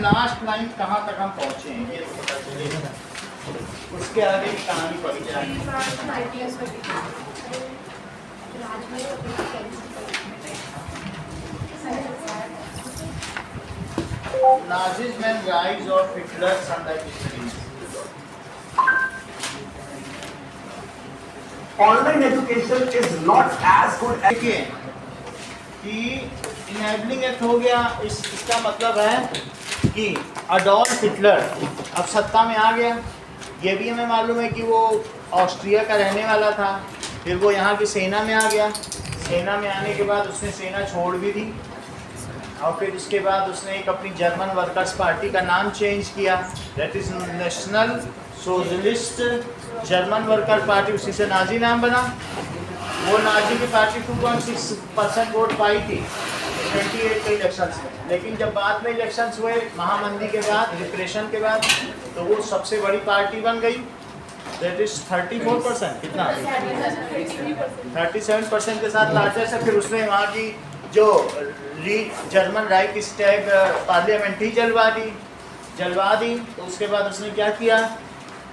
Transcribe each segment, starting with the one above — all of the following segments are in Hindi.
लास्ट लाइन कहाँ तक हम पहुँचे हैं ये तो पता चलेगा, उसके आगे की कहानी पढ़ी जाएगी। Nazis men rise of Hitler's under history. Online education is not as good as देखिए कि इनेबलिंग एक्ट हो गया, इसका मतलब है कि अडोल्फ हिटलर अब सत्ता में आ गया। ये भी हमें मालूम है कि वो ऑस्ट्रिया का रहने वाला था, फिर वो यहाँ की सेना में आ गया। सेना में आने के बाद उसने सेना छोड़ भी दी और फिर उसके बाद उसने एक अपनी जर्मन वर्कर्स पार्टी का नाम चेंज किया, that is national socialist German worker party, उसी से नाजी नाम बना। वो नाजी की पार्टी 2.6% वोट पाई थी 28 के इलेक्शंस में, लेकिन जब बाद में इलेक्शंस हुए महामंदी के बाद, डिप्रेशन के बाद, तो वो सबसे बड़ी पार्टी बन गई, दैट इज 34%, कितना 37% के साथ लार्जेस्ट है। फिर उसने वहाँ की जो जर्मन राइट स्टैग पार्लियामेंट ही जलवा दी। तो उसके बाद उसने क्या किया,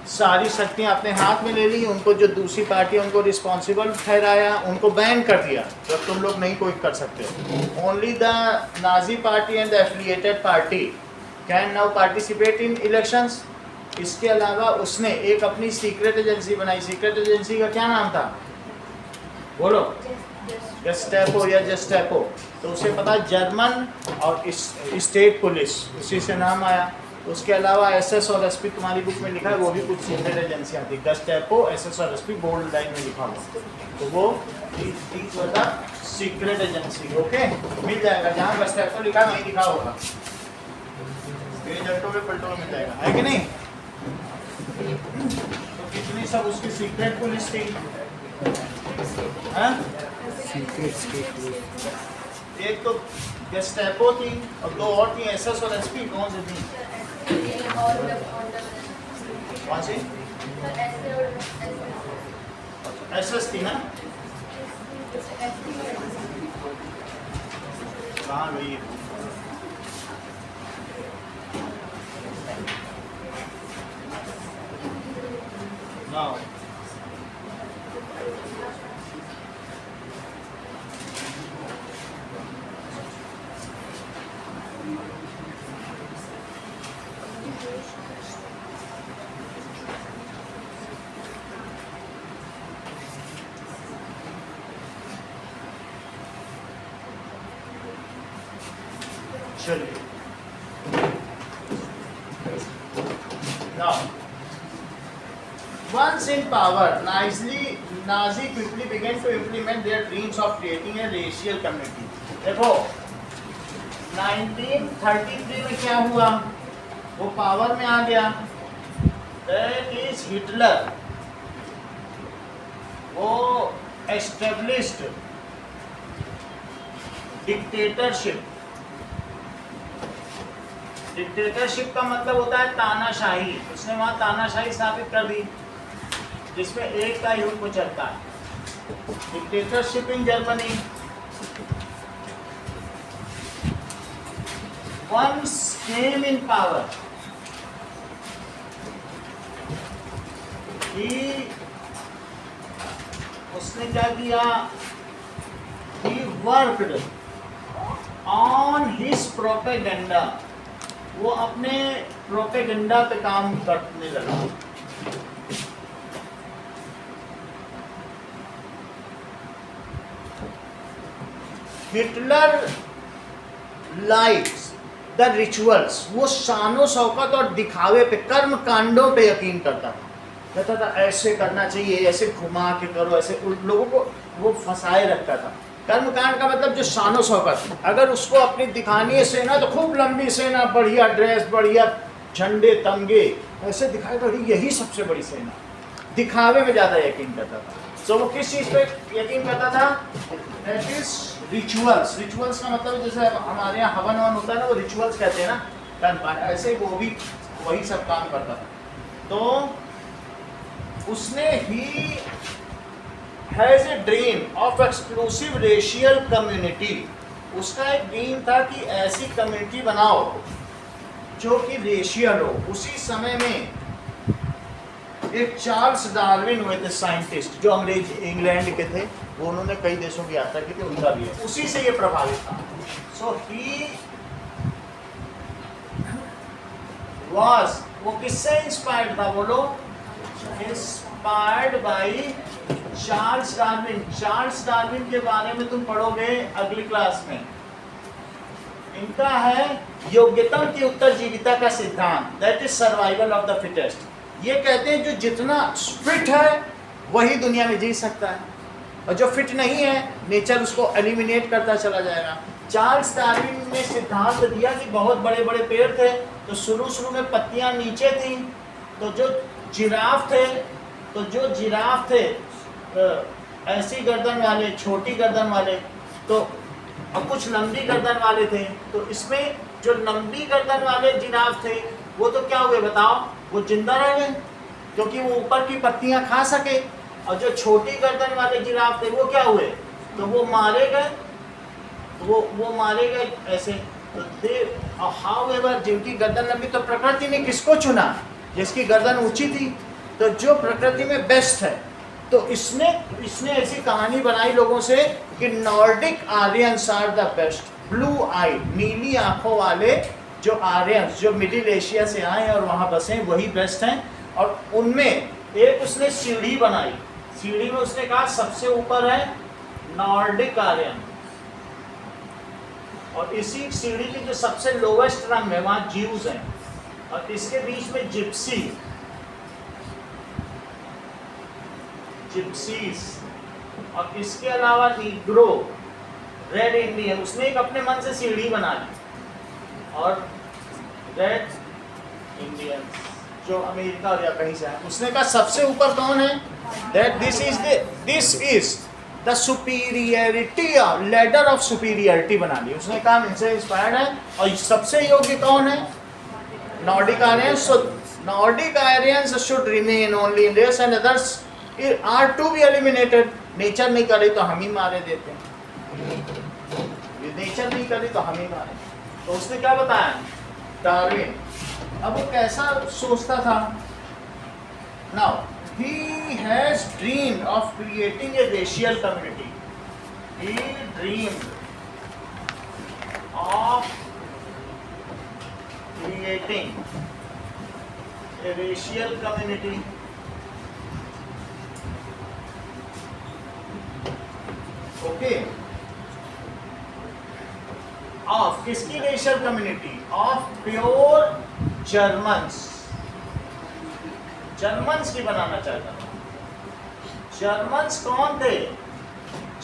सारी शक्तियाँ अपने हाथ में ले ली, उनको जो दूसरी पार्टी उनको रिस्पॉन्सिबल ठहराया, उनको बैन कर दिया, तो तुम लोग नहीं कोई कर सकते। Only the Nazi party and the affiliated party can now participate in elections. इसके अलावा उसने एक अपनी सीक्रेट एजेंसी बनाई। सीक्रेट एजेंसी का क्या नाम था, बोलो? गेस्टापो या जेस्टापो। तो उसे पता जर्मन और स्टेट पुलिस, उसी से नाम आया। उसके अलावा एसएस और एसपी तुम्हारी बुक में लिखा है, वो भी कुछ सीक्रेट एजेंसियाँ थी। गेस्टापो, एसएस और एसपी बोल्ड लाइन में लिखा हुआ, तो वो सीक्रेट एजेंसी। ओके, मिल जाएगा, जहाँ गेस्टापो लिखा वहीं लिखा होगा, जल्टो में पलटो में मिल जाएगा, है कि नहीं? तो कितनी सब उसकी सीक्रेट पुलिस थी, एक तो गेस्टापो थी और दो और थी, एसएस और एसपी। कौन सी थी? कौन सी? एसएस थी ना? कहाँ गई? ना चलिए, now once in power, Nazi quickly began to implement their dreams of creating a racial community. देखो 1933 में क्या हुआ, वो पावर में आ गया, दैट इज हिटलर। वो एस्टेब्लिश्ड डिक्टेटरशिप का मतलब होता है तानाशाही। उसने वहाँ तानाशाही स्थापित कर दी, जिसमें एक का युग चलता है, dictatorship in Germany. Once came in power, उसने क्या किया, he worked on his propaganda। वो अपने प्रोपेगेंडा पे काम करने लगा। हिटलर लाइक्स द रिचुअल्स, वो शानो शौकत और दिखावे पे, कर्म कांडों पे यकीन करता था। कहता था ऐसे करना चाहिए, ऐसे घुमा के करो, ऐसे लोगों को वो फंसाए रखता था। कर्मकांड का मतलब जो शानो शौकत, अगर उसको अपनी दिखानी है सेना तो खूब लंबी सेना, बढ़िया ड्रेस, बढ़िया झंडे तमगे, ऐसे दिखाई तो यही सबसे बड़ी सेना। दिखावे में ज़्यादा यकीन करता था। तो वो किस चीज़ पे यकीन करता था? That is rituals. रिचुअल्स का मतलब जैसे हमारे यहाँ हवन ववन होता है ना, वो रिचुअल्स कहते हैं ना, कर्मकांड, ऐसे वो भी वही सब काम करता था। तो उसने he has a dream of exclusive racial community. उसका एक ड्रीम था कि ऐसी कम्युनिटी बनाओ जो कि रेशियल हो। उसी समय में एक चार्ल्स डार्विन हुए थे साइंटिस्ट, जो अंग्रेज इंग्लैंड के थे, वो उन्होंने कई देशों की यात्रा की थी, उनका भी है, उसी से ये प्रभावित था। सो ही वाज, वो किससे इंस्पायर्ड था बोलो? Inspired by Charles Darwin. Charles Darwin के बारे में तुम पढ़ोगे अगली क्लास में। इनका है योग्यतम की उत्तरजीविता का सिद्धांत, that is survival of the fittest. ये कहते हैं जो जितना फिट है वही दुनिया में जी सकता है, और जो फिट नहीं है नेचर उसको एलिमिनेट करता चला जाएगा। चार्ल्स डार्विन ने सिद्धांत दिया कि बहुत बड़े बड़े पेड़ थे, तो शुरू में पत्तियां नीचे थी, तो जो जिराफ थे ऐसी गर्दन वाले, छोटी गर्दन वाले, तो और कुछ लंबी गर्दन वाले थे। तो इसमें जो लंबी गर्दन वाले जिराफ थे वो तो क्या हुए बताओ? वो जिंदा रह गए क्योंकि वो ऊपर की पत्तियां खा सके, और जो छोटी गर्दन वाले जिराफ थे वो क्या हुए? तो वो मारे गए, वो मारे गए ऐसे। तो दे हाउएवर, जिनकी गर्दन लंबी, तो प्रकृति ने किसको चुना? जिसकी गर्दन ऊंची थी, तो जो प्रकृति में बेस्ट है। तो इसने ऐसी कहानी बनाई लोगों से कि Nordic Aryans are the best, blue eye, नीली आंखों वाले जो आर्यंस, जो मिडिल एशिया से आए और वहाँ बसे, वही बेस्ट हैं। और उनमें एक उसने सीढ़ी बनाई, सीढ़ी में उसने कहा सबसे ऊपर है नॉर्डिक आर्यन, और इसी सीढ़ी की जो सबसे लोवेस्ट रंग है वहाँ ज्यूज हैं, और इसके बीच में जिप्सीज, और इसके अलावा नीग्रो, रेड इंडियन। उसने एक अपने मन से सीढ़ी बना ली, और रेड इंडियन जो अमेरिका और या कहीं से है, उसने कहा सबसे ऊपर कौन है? That this is the superiority, ladder of superiority बना ली। उसने कहा इनसे इंस्पायर्ड है, और सबसे योग्य कौन है? Nordic Aryans. So Nordic Aryans should remain only in race and others are to be eliminated. Nature नहीं करे तो हम ही मारे देते हैं, नेचर नहीं करे तो हम ही मारे। तो उसने क्या बताया डार्विन? अब वो कैसा सोचता था? Now he has dreamed of creating a racial community. He dreamed of creating a racial community. Okay. Of किसकी racial community? Of pure Germans. Germans की बनाना चाहता था। जर्मन्स कौन थे?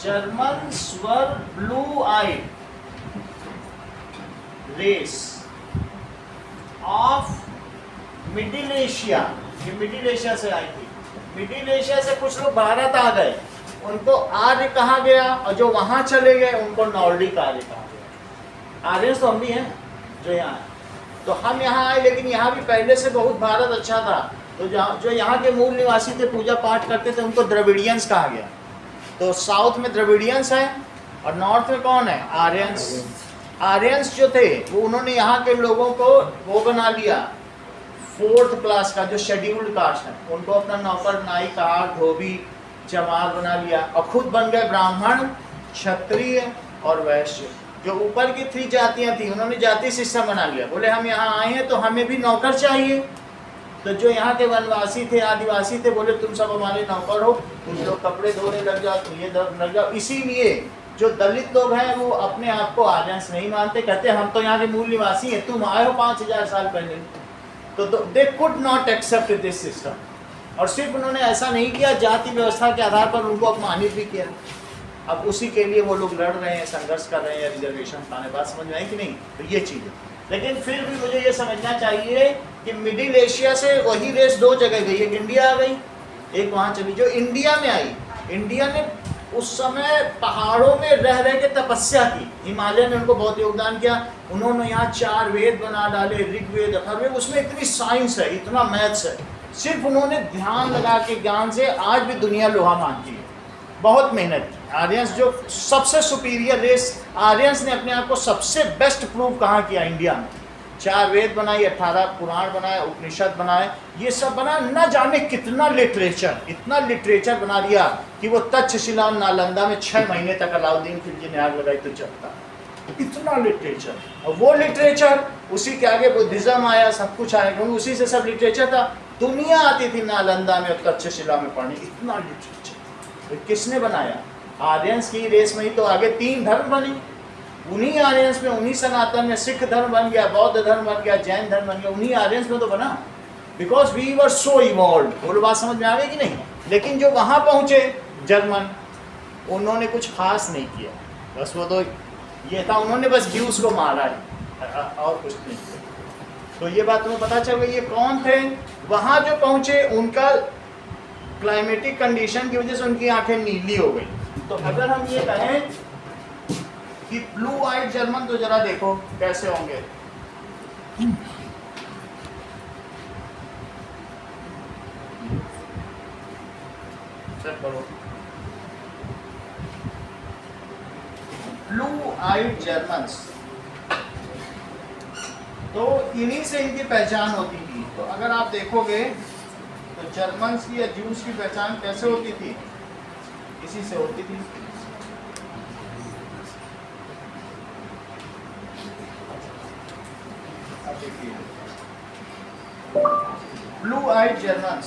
Germans were blue eyed race of Middle Asia. ये मिडिल एशिया से आई थी। मिडिल एशिया से कुछ लोग भारत आ गए, उनको आर्य कहा गया, और जो वहां चले गए उनको नॉर्डिक आर्य कहा गया। आर्यंस तो हम भी हैं जो यहाँ है। तो हम यहाँ आए, लेकिन यहाँ भी पहले से बहुत भारत अच्छा था। तो जो यहाँ के मूल निवासी थे, पूजा पाठ करते थे, उनको द्रविडियंस कहा गया। तो साउथ में द्रविडियंस है, और नॉर्थ में कौन है? आर्यंस। आर्यंस जो थे वो उन्होंने यहाँ के लोगों को वो बना लिया, 4th क्लास का, जो शेड्यूल्ड कास्ट है, उनको अपना नौकर, नाई, कहार, धोबी, चमार बना लिया, और खुद बन गए ब्राह्मण, क्षत्रिय और वैश्य। जो ऊपर की 3 जातियाँ थी, उन्होंने जाति सिस्टम बना लिया। बोले हम यहाँ आए हैं तो हमें भी नौकर चाहिए। तो जो यहाँ के वनवासी थे, आदिवासी थे, बोले तुम सब हमारे नौकर हो, तुम लोग कपड़े धोने लग जाओ, तुम ये लग जाओ। इसीलिए जो दलित लोग हैं वो अपने आप को आर्यंस नहीं मानते, कहते हम तो यहाँ के मूल निवासी हैं, तुम आए हो 5000 साल पहले। तो they could not accept this system. और सिर्फ उन्होंने ऐसा नहीं किया, जाति व्यवस्था के आधार पर उनको अपमानित भी किया। अब उसी के लिए वो लोग लड़ रहे हैं, संघर्ष कर रहे हैं, रिजर्वेशन पाने। बात समझ में आई कि नहीं? तो ये चीज़ है। लेकिन फिर भी मुझे ये समझना चाहिए कि मिडिल एशिया से वही रेस 2 जगह गई, एक इंडिया आ गई, एक वहाँ चली। जो इंडिया में आई, इंडिया ने उस समय पहाड़ों में रह के तपस्या की, हिमालय ने उनको बहुत योगदान किया। उन्होंने यहाँ 4 वेद बना डाले, ऋग्वेद, अथर्ववेद। उसमें इतनी साइंस है, इतना मैथ्स है। सिर्फ उन्होंने ध्यान लगा के ज्ञान से आज भी दुनिया लोहा मानती है। बहुत मेहनत की। आर्यंस जो सबसे सुपीरियर रेस, आर्यंस ने अपने आप को सबसे बेस्ट प्रूव कहाँ किया? इंडिया में। 4 वेद बनाई, 18 पुराण बनाए, उपनिषद बनाए, ये सब बना, न जाने कितना लिटरेचर, इतना लिटरेचर बना दिया कि वो तक्षशिला और नालंदा में 6 महीने तक अलाउद्दीन खिलजी ने आग लगाई तो चलता, इतना लिटरेचर। और वो लिटरेचर, उसी के आगे बुद्धिज्म आया, सब कुछ आया, क्योंकि उसी से सब लिटरेचर था। दुनिया आती थी नालंदा में और तक्षशिला में पढ़ने, इतना लिटरेचर। तो किसने बनाया? आर्यंस की रेस में ही तो आगे 3 धर्म बनी, उन्हीं आर्यंस में, उन्हीं सनातन में सिख धर्म बन गया, बौद्ध धर्म बन गया, जैन धर्म बन गया, उन्हीं आर्यंस में तो बना, because we were so evolve. बोलो बात समझ में आ गई कि नहीं? लेकिन जो वहां पहुंचे जर्मन, उन्होंने कुछ खास नहीं किया, बस वो तो ये था, उन्होंने बस ज्यूस को मारा है और कुछ नहीं किया। तो ये बात तुम्हें पता चल गई, ये कौन थे? वहां जो पहुंचे उनका क्लाइमेटिक कंडीशन की वजह से उनकी आंखें नीली हो गई। तो अगर हम ये कहें कि ब्लू आइड जर्मन, तो जरा देखो कैसे होंगे। चेक करो, ब्लू आइड जर्मन्स, तो इन्हीं से इनकी पहचान होती थी। तो अगर आप देखोगे तो जर्मन्स की या ज्यूस की पहचान कैसे होती थी? इसी से होती थी। ब्लू आइड जर्मन्स,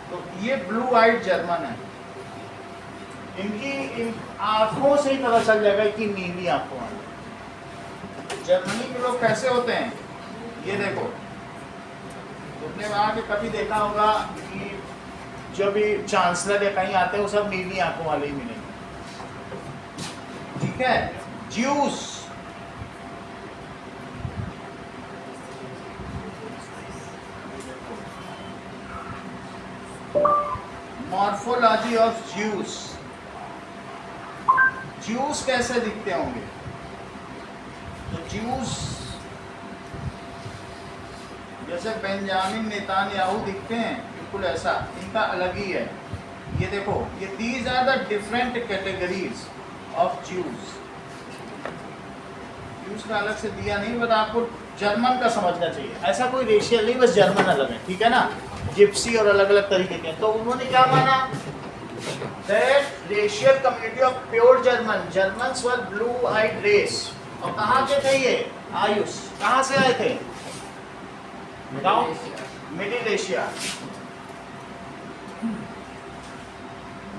तो ये ब्लू आइड जर्मन है। इनकी इन आंखों से ही पता चल जाएगा कि नीली आंखों वाले। जर्मनी के लोग कैसे होते हैं ये देखो, तुमने वहां के कभी देखा होगा कि जो भी चांसलर या कहीं आते हैं वो सब नीली आंखों वाले ही मिलेंगे, ठीक है? Juice, morphology of Jews, juice कैसे दिखते होंगे? तो ज्यूस जैसे बेंजामिन नेतान्याहू दिखते हैं, बिल्कुल ऐसा, इनका अलग ही है। ये देखो, ये these are the different categories of Jews. Jews का अलग से दिया नहीं, बट आपको जर्मन का समझना चाहिए। ऐसा कोई रेशियल नहीं, बस जर्मन अलग है, ठीक है ना? जिप्सी और अलग अलग तरीके के। तो उन्होंने क्या माना? That racial community of pure German, Germans were blue eyed race. और कहाँ के थे ये? आयुष कहाँ से आए थे? मिडिल एशिया,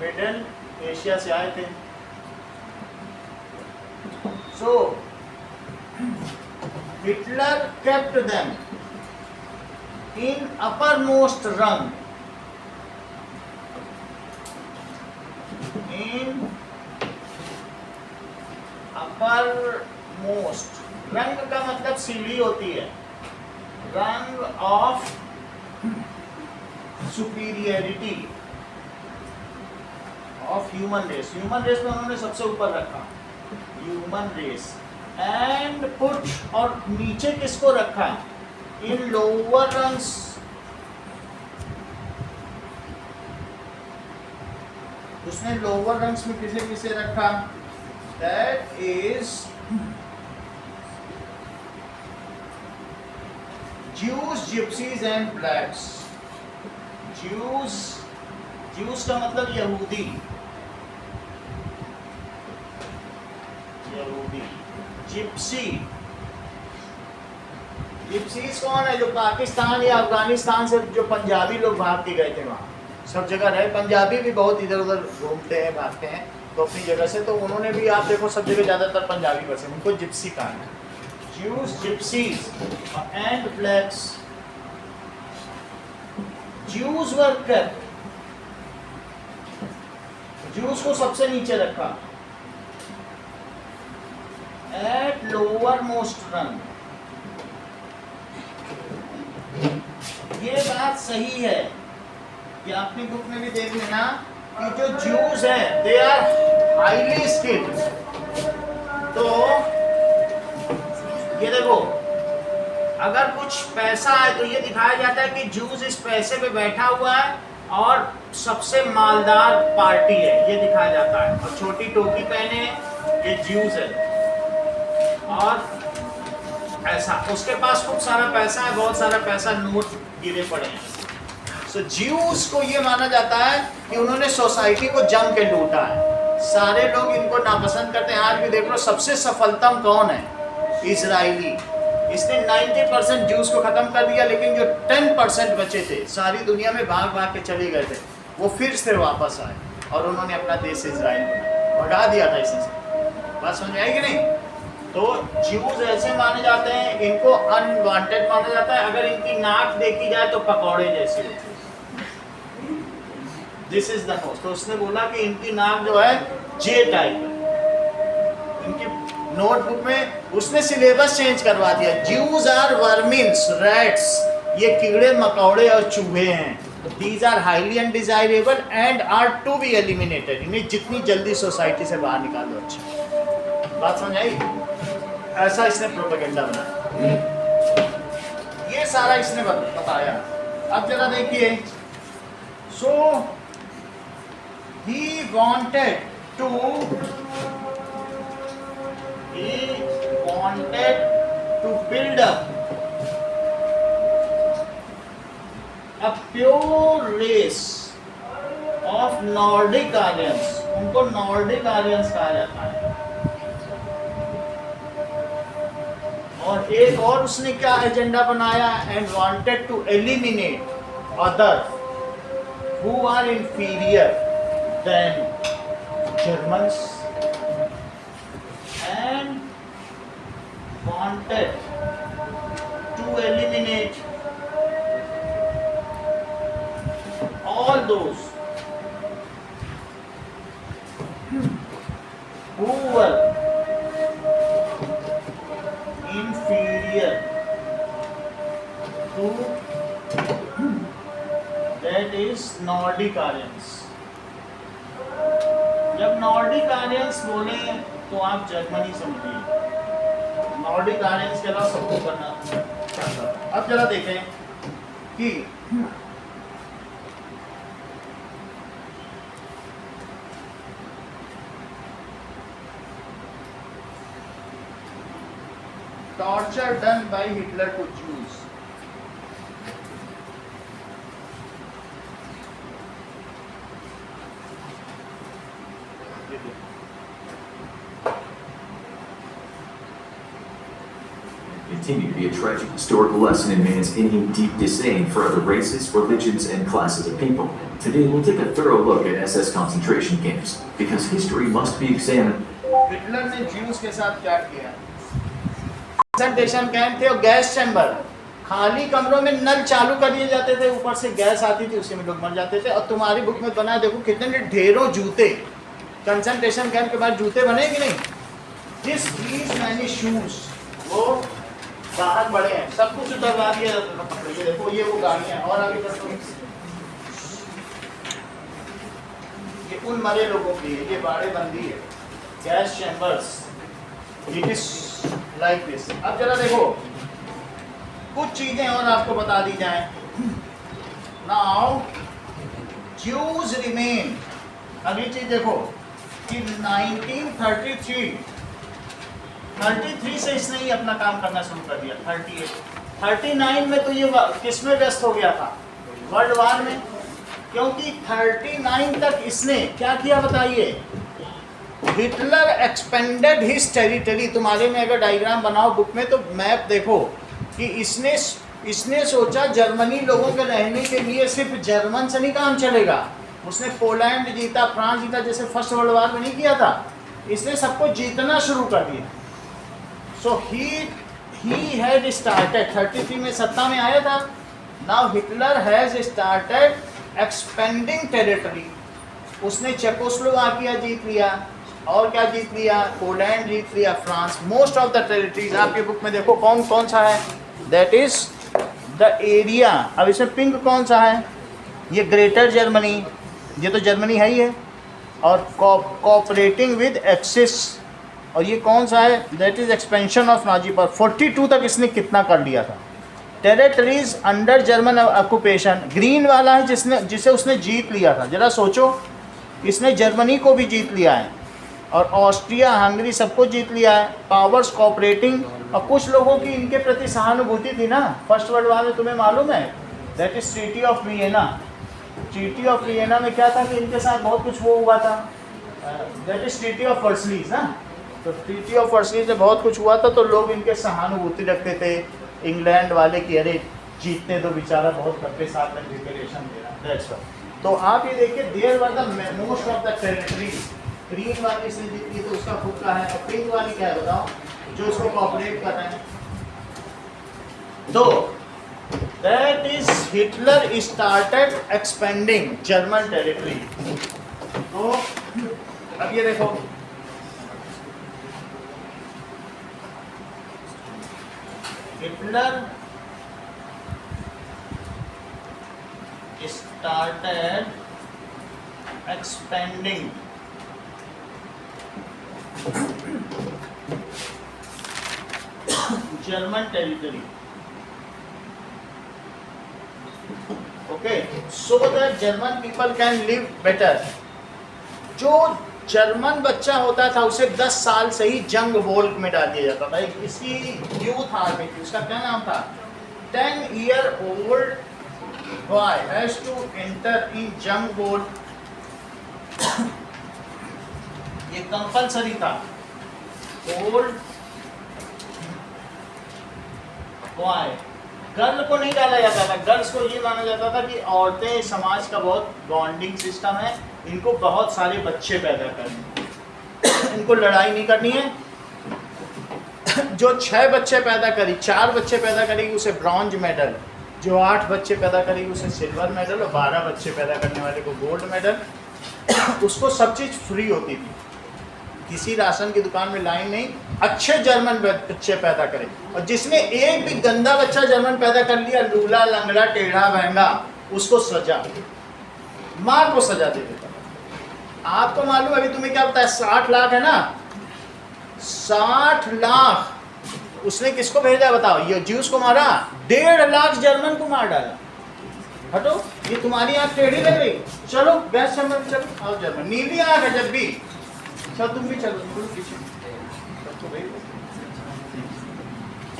मिडिल एशिया से आए थे। सो Hitler kept them in uppermost rung, in uppermost, रंग का मतलब सीढ़ी होती है, rung of superiority of human race. Human race में उन्होंने सबसे ऊपर रखा, ह्यूमन रेस। एंड पुट, और नीचे किसको रखा? इन लोअर रंग्स, उसने लोअर रंग्स में किसे किसे रखा? That is Jews, gypsies and blacks. Jews, Jews का मतलब यहूदी, यहूदी। जिप्सी, जिप्सीज कौन है? जो पाकिस्तान या अफगानिस्तान से जो पंजाबी लोग भाग के गए थे, वहाँ सब जगह रहे। पंजाबी भी बहुत इधर उधर घूमते हैं, भागते हैं तो अपनी जगह से, तो उन्होंने भी आप देखो सब जगह ज़्यादातर पंजाबी बसे, उनको जिप्सी कहा है। Jews, gypsies and blacks. Jews were kept. Jews को सबसे नीचे रखा, at lower most rung. ये बात सही है कि अपनी बुक में भी देख लेना कि जो Jews हैं, they are highly skilled। तो ये देखो, अगर कुछ पैसा है तो ये दिखाया जाता है कि जूस इस पैसे पे बैठा हुआ है और सबसे मालदार पार्टी है, ये दिखाया जाता है। और छोटी टोपी पहने ये ज्यूस है और ऐसा उसके पास खूब सारा पैसा है, बहुत सारा पैसा, नोट गिरे पड़े हैं। सो ज्यूस को ये माना जाता है कि उन्होंने सोसाइटी को जम के लूटा है। सारे लोग इनको नापसंद करते हैं। आज भी देख लो सबसे सफलतम कौन है? इजरायली। इसने 90% ज्यूस को ख़त्म कर दिया, लेकिन जो 10% बचे थे सारी दुनिया में भाग भाग के चले गए थे, वो फिर से वापस आए और उन्होंने अपना देश इजराइल बनाया, भगा दिया था इसने से। बात समझ आई कि नहीं? तो ज्यूस ऐसे माने जाते हैं, इनको अनवांटेड माना जाता है। अगर इनकी नाक देखी जाए तो पकौड़े जैसी होती है। This is the nose. तो उसने बोला कि इनकी नाक जो है जे टाइप है। इनकी नोटबुक में उसने सिलेबस चेंज करवा दिया। ज्यूज आर वर्मिन्स, रैट्स, ये कीड़े मकोड़े और चूहे हैं। These are highly undesirable and are to be eliminated. इन्हें जितनी जल्दी सोसाइटी से बाहर निकाल दो। अच्छा, बात समझ आई? ऐसा इसने प्रोपेगेंडा बनाया, ये सारा इसने बताया। अब जरा देखिए, सो he wanted to build up a pure race of Nordic Aryans। उनको Nordic Aryans कहा जाता है। और एक और उसने क्या एजेंडा बनाया? and wanted to eliminate others who are inferior than Germans and wanted to eliminate all those who were inferior to, that is Nordic Aryans। जब नॉर्डिक आर्यंस बोले तो आप जर्मनी समझिए। नॉर्डिक आर्यंस के अलावा सबको करना चाहता। अब जरा देखें कि torture done by Hitler to Jews. Continue to be a tragic historical lesson in man's innate deep disdain for other races, religions, and classes of people. Today we'll take a thorough look at SS concentration camps, because history must be examined. Hitler ने ज्यूज के साथ क्या किया? कंसंट्रेशन कैंप थे और गैस चैम्बर, खाली कमरों में नल चालू कर दिए जाते थे, ऊपर से गैस आती थी, उसी में लोग मर जाते थे। और तुम्हारी बुक में बना देखो कितने ढेरों जूते कंसंट्रेशन कैंप के बाद जूते बने कि नहीं? दिस थीस मैनी शूज, वो बाहर बड़े हैं, सब कुछ उतरवा दिया जाता था। ये देखो, ये वो गाड़ियां। और आगे बढ़ो, ये उन मरे लोगों की है, ये बाड़े बंदी है, gas chambers, it is like this. अब जरा देखो कुछ चीजें और आपको बता दी जाएं। Now Jews remain. अगली चीज देखो कि 1933 से इसने ही अपना काम करना शुरू कर दिया। 39 में तो ये किस में व्यस्त हो गया था? वर्ल्ड वार में। क्योंकि 39 तक इसने क्या किया बताइए? Hitler expanded his territory. तुम्हारे में अगर डायग्राम बनाओ बुक में तो मैप देखो कि इसने सोचा जर्मनी लोगों के रहने के लिए सिर्फ जर्मन से नहीं काम चलेगा। उसने पोलैंड जीता, फ्रांस जीता, जैसे फर्स्ट वर्ल्ड वार में नहीं किया था। इसने सबको जीतना शुरू कर दिया। सो ही हैड स्टार्टेड 33 में सत्ता में आया था। Now Hitler has started expanding territory. उसने चेकोस्लोवाकिया जीत लिया, और क्या जीत लिया? पोलैंड जीत लिया, France. Most of the territories आपके बुक में देखो कौन कौन सा है, दैट इज द एरिया। अब इसमें पिंक कौन सा है? ये ग्रेटर जर्मनी, ये तो जर्मनी है ही है, और कोऑपरेटिंग विद एक्सिस। और ये कौन सा है? That is expansion of Nazi पर। 42 तक इसने कितना कर लिया था? Territories under German occupation, green वाला है जिसे उसने जीत लिया था। जरा सोचो, इसने जर्मनी को भी जीत लिया है और ऑस्ट्रिया हंगरी सबको जीत लिया है। पावर्स कोऑपरेटिंग, और कुछ लोगों की इनके प्रति सहानुभूति थी ना फर्स्ट वर्ल्ड वॉर में, तुम्हें मालूम है? That is treaty of Vienna. Treaty of Vienna में क्या था कि इनके साथ बहुत कुछ वो हुआ था। दैट इज ट्रीटी ऑफ वर्सलीज ना। तो ट्रीटी ऑफ वर्सलीज में बहुत कुछ हुआ था, तो लोग इनके सहानुभूति रखते थे इंग्लैंड वाले की, अरे जीतने दो बेचारा, बहुत लंबे साथ में डिक्लेरेशन दे रहा है। तो आप ये देखिए, there were the most of the territory. Green वाली से जीती तो उसका खुद का है, और पिंक वाली क्या है बताओ, जो उसको कोऑपरेट कर रहे हैं। तो that is Hitler started expanding German territory. तो अब ये देखो, Hitler started expanding German territory. Okay, so that German people can live better. जो जर्मन बच्चा होता था उसे 10 साल से ही जंग वोल्क में डाल दिया जाता था। इसकी यूथ आर्मी थी, उसका क्या नाम था? 10-year-old boy has to enter in jung bowl. ये कंपलसरी था। ओल्ड बॉय, गर्ल को नहीं डाला जाता था। गर्ल्स को ये माना जाता था कि औरतें समाज का बहुत बॉन्डिंग सिस्टम है, इनको बहुत सारे बच्चे पैदा करने, इनको लड़ाई नहीं करनी है। जो 6 बच्चे पैदा करी, 4 बच्चे पैदा करेगी उसे ब्रॉन्ज मेडल, जो 8 बच्चे पैदा करेगी उसे सिल्वर मेडल, और 12 बच्चे पैदा करने वाले को गोल्ड मेडल। उसको सब चीज़ फ्री होती थी, किसी राशन की दुकान में लाइन नहीं। अच्छे जर्मन बच्चे पैदा करें, और जिसने एक भी गंदा बच्चा जर्मन पैदा कर लिया, लूला लंगड़ा टेढ़ा महंगा, उसको सजा, मार को सजा दे देता। आपको मालूम अभी तुम्हें क्या पता है? 60 लाख है ना, 60 लाख उसने किसको भेजा बताओ? ये ज्यूस को मारा। 1.5 लाख जर्मन को मार डाला। हटो, ये तुम्हारी आंख टेढ़ी लग रही, चलो गैस चैम्बर में चलो। आओ जर्मन, नीली आंख है जब भी, चलो तुम भी चलो, तुम पीछे।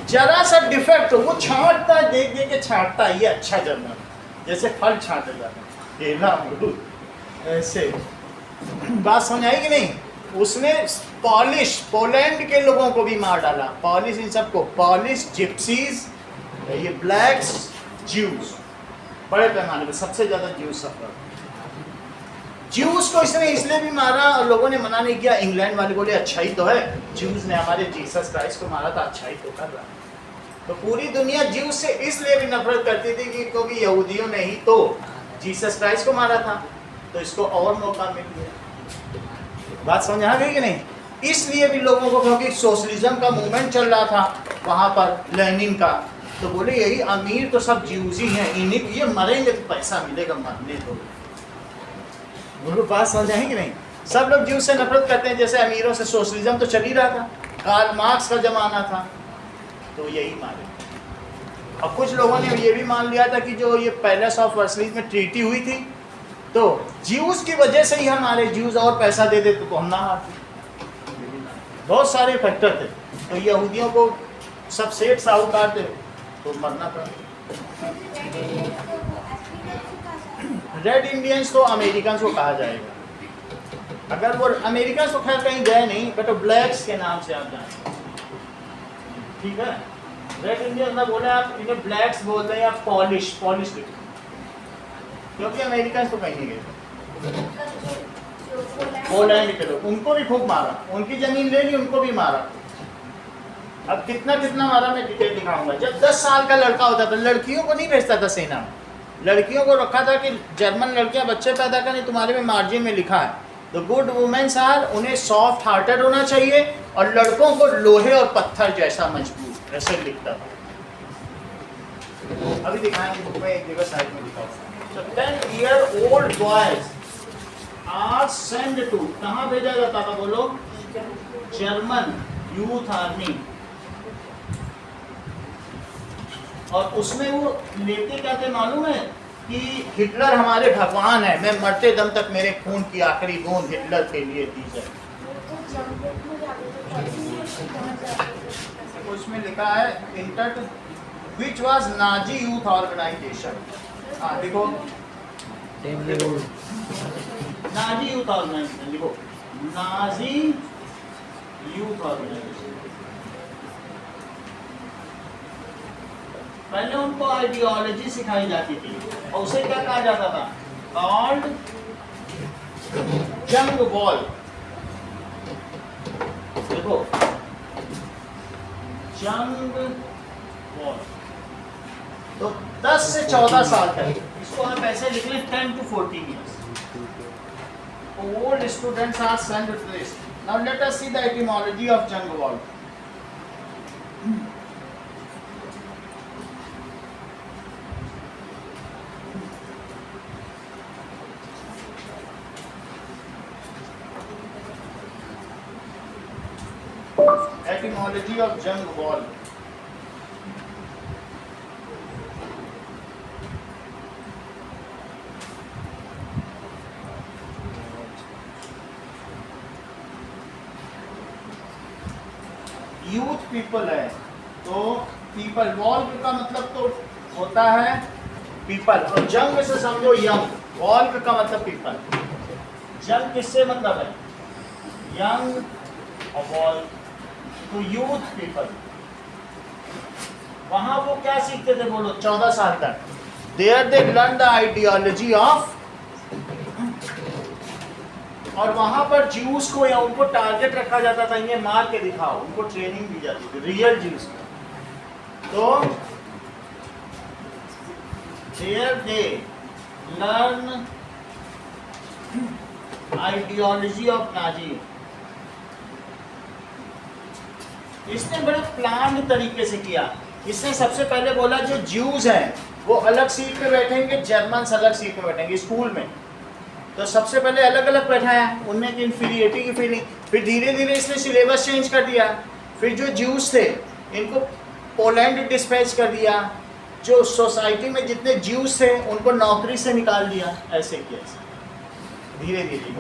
जरा सा डिफेक्ट वो छांटता है, देख देख के छांटता है, ये अच्छा जर्मन, जैसे फल छांटे जाते हैं, केला अमरूद ऐसे। बात समझ आई कि नहीं? उसने पॉलिश, पोलैंड के लोगों को भी मार डाला। पॉलिश, इन सबको, पॉलिश, जिप्सीज, ये ब्लैक्स, ज्यूज, बड़े पैमाने पे सबसे ज्यादा ज्यूज सफर। ज्यूज को इसने इसलिए भी मारा और लोगों ने मना नहीं किया। इंग्लैंड वाले बोले अच्छा ही तो है, ज्यूज ने हमारे जीसस क्राइस्ट को मारा था, अच्छा ही तो कर रहा। तो पूरी दुनिया ज्यूज से इसलिए भी नफरत करती थी कि क्योंकि यहूदियों ने ही तो जीसस क्राइस्ट को मारा था, तो इसको और मौका मिल गया। बात समझ आ गई कि नहीं? इसलिए भी लोगों को, क्योंकि सोशलिज्म का मूवमेंट चल रहा था वहाँ पर, लेनिन का, तो बोले यही अमीर तो सब ज्यूज ही हैं, इन्हीं ये मरेंगे तो पैसा मिलेगा, मरने तो। बोलो बात समझ आई कि नहीं? सब लोग ज्यूज से नफरत करते हैं, जैसे अमीरों से सोशलिज्म तो चल ही रहा था, कार्ल मार्क्स का जमाना था, तो यही मारे। अब कुछ लोगों ने ये भी मान लिया था कि जो ये पैलेस ऑफ वर्सलीज में ट्रीटी हुई थी, तो ज्यूज की वजह से ही हमारे ज्यूज और पैसा दे देते तो हम ना आते। बहुत सारे फैक्टर थे, तो यहूदियों को सब सेठ साहूकार थे तो मरना पड़ा। रेड इंडियंस तो अमेरिकन को कहा जाएगा, अगर वो अमेरिकन तो खैर कहीं गए नहीं, बट ब्लैक्स के नाम से आप जानते हैं, ठीक है? रेड इंडियंस ना बोले आप, इन्हें ब्लैक्स बोलते हैं, या पॉलिश, पॉलिश लिखो, क्योंकि अमेरिकन तो कहीं नहीं गए। पोलैंड के लोग, उनको भी खूब मारा, उनकी जमीन ले ली, उनको भी मारा। अब कितना कितना मारा मैं डिटेल दिखाऊंगा। जब 10 साल का लड़का होता था, लड़कियों को नहीं भेजता था सेना में, लड़कियों को रखा था कि जर्मन लड़कियां बच्चे पैदा करें, तुम्हारे में मार्जिन में लिखा है द गुड वुमेन्स आर, उन्हें सॉफ्ट हार्टेड होना चाहिए, और लड़कों को लोहे और पत्थर जैसा मजबूत, ऐसे लिखता था। अभी दिखाएंगे बुक में, एक जगह साइड में लिखा हुआ। So 10-year-old boys are sent to, कहाँ भेजा जाता था बोलो? German youth army. और उसमें वो लेके क्या थे मालूम है कि हिटलर हमारे भगवान है, मैं मरते दम तक मेरे खून की आखिरी बूंद हिटलर के लिए दी जाए। तो उसमें लिखा है enter which was Nazi youth organisation. हाँ देखो नाजी यूथ ऑर्गेनाइजेशन, देखो नाजी यूथ ऑर्गेनाइजेशन। पहले उनको आइडियोलॉजी सिखाई जाती थी और उसे क्या कहा जाता था, कॉल्ड जंग वॉल। देखो जंग वॉल। तो 10 से 14 साल तक इसको आप ऐसे लिख लें 10 to 14 years। Old students are sent replaced. Now let us see the etymology of jung wall. Etymology of jung wall. Youth people है तो पीपल, वॉल का मतलब तो होता है पीपल, और जंग से समझो यंग, वॉल का मतलब पीपल। जंग किससे मतलब है, यंग और वॉल, तो यूथ पीपल। वहां वो क्या सीखते थे बोलो, 14 साल तक। There they learn the ideology of, और वहां पर ज्यूस को या उनको टारगेट रखा जाता था, इन्हें मार के दिखाओ, उनको ट्रेनिंग दी जाती थी रियल ज्यूस को। तो there they learn ideology of Nazi. इसने बड़े प्लान तरीके से किया। इसने सबसे पहले बोला जो ज्यूज हैं वो अलग सीट पे बैठेंगे, जर्मन्स अलग सीट पे बैठेंगे स्कूल में। तो सबसे पहले अलग अलग बैठाया, उनमें की इन्फीरियरिटी की फीलिंग। फिर धीरे धीरे इसने सिलेबस चेंज कर दिया। फिर जो ज्यूज थे इनको पोलैंड डिस्पैच कर दिया। जो सोसाइटी में जितने ज्यूज थे उनको नौकरी से निकाल दिया। ऐसे किया धीरे धीरे।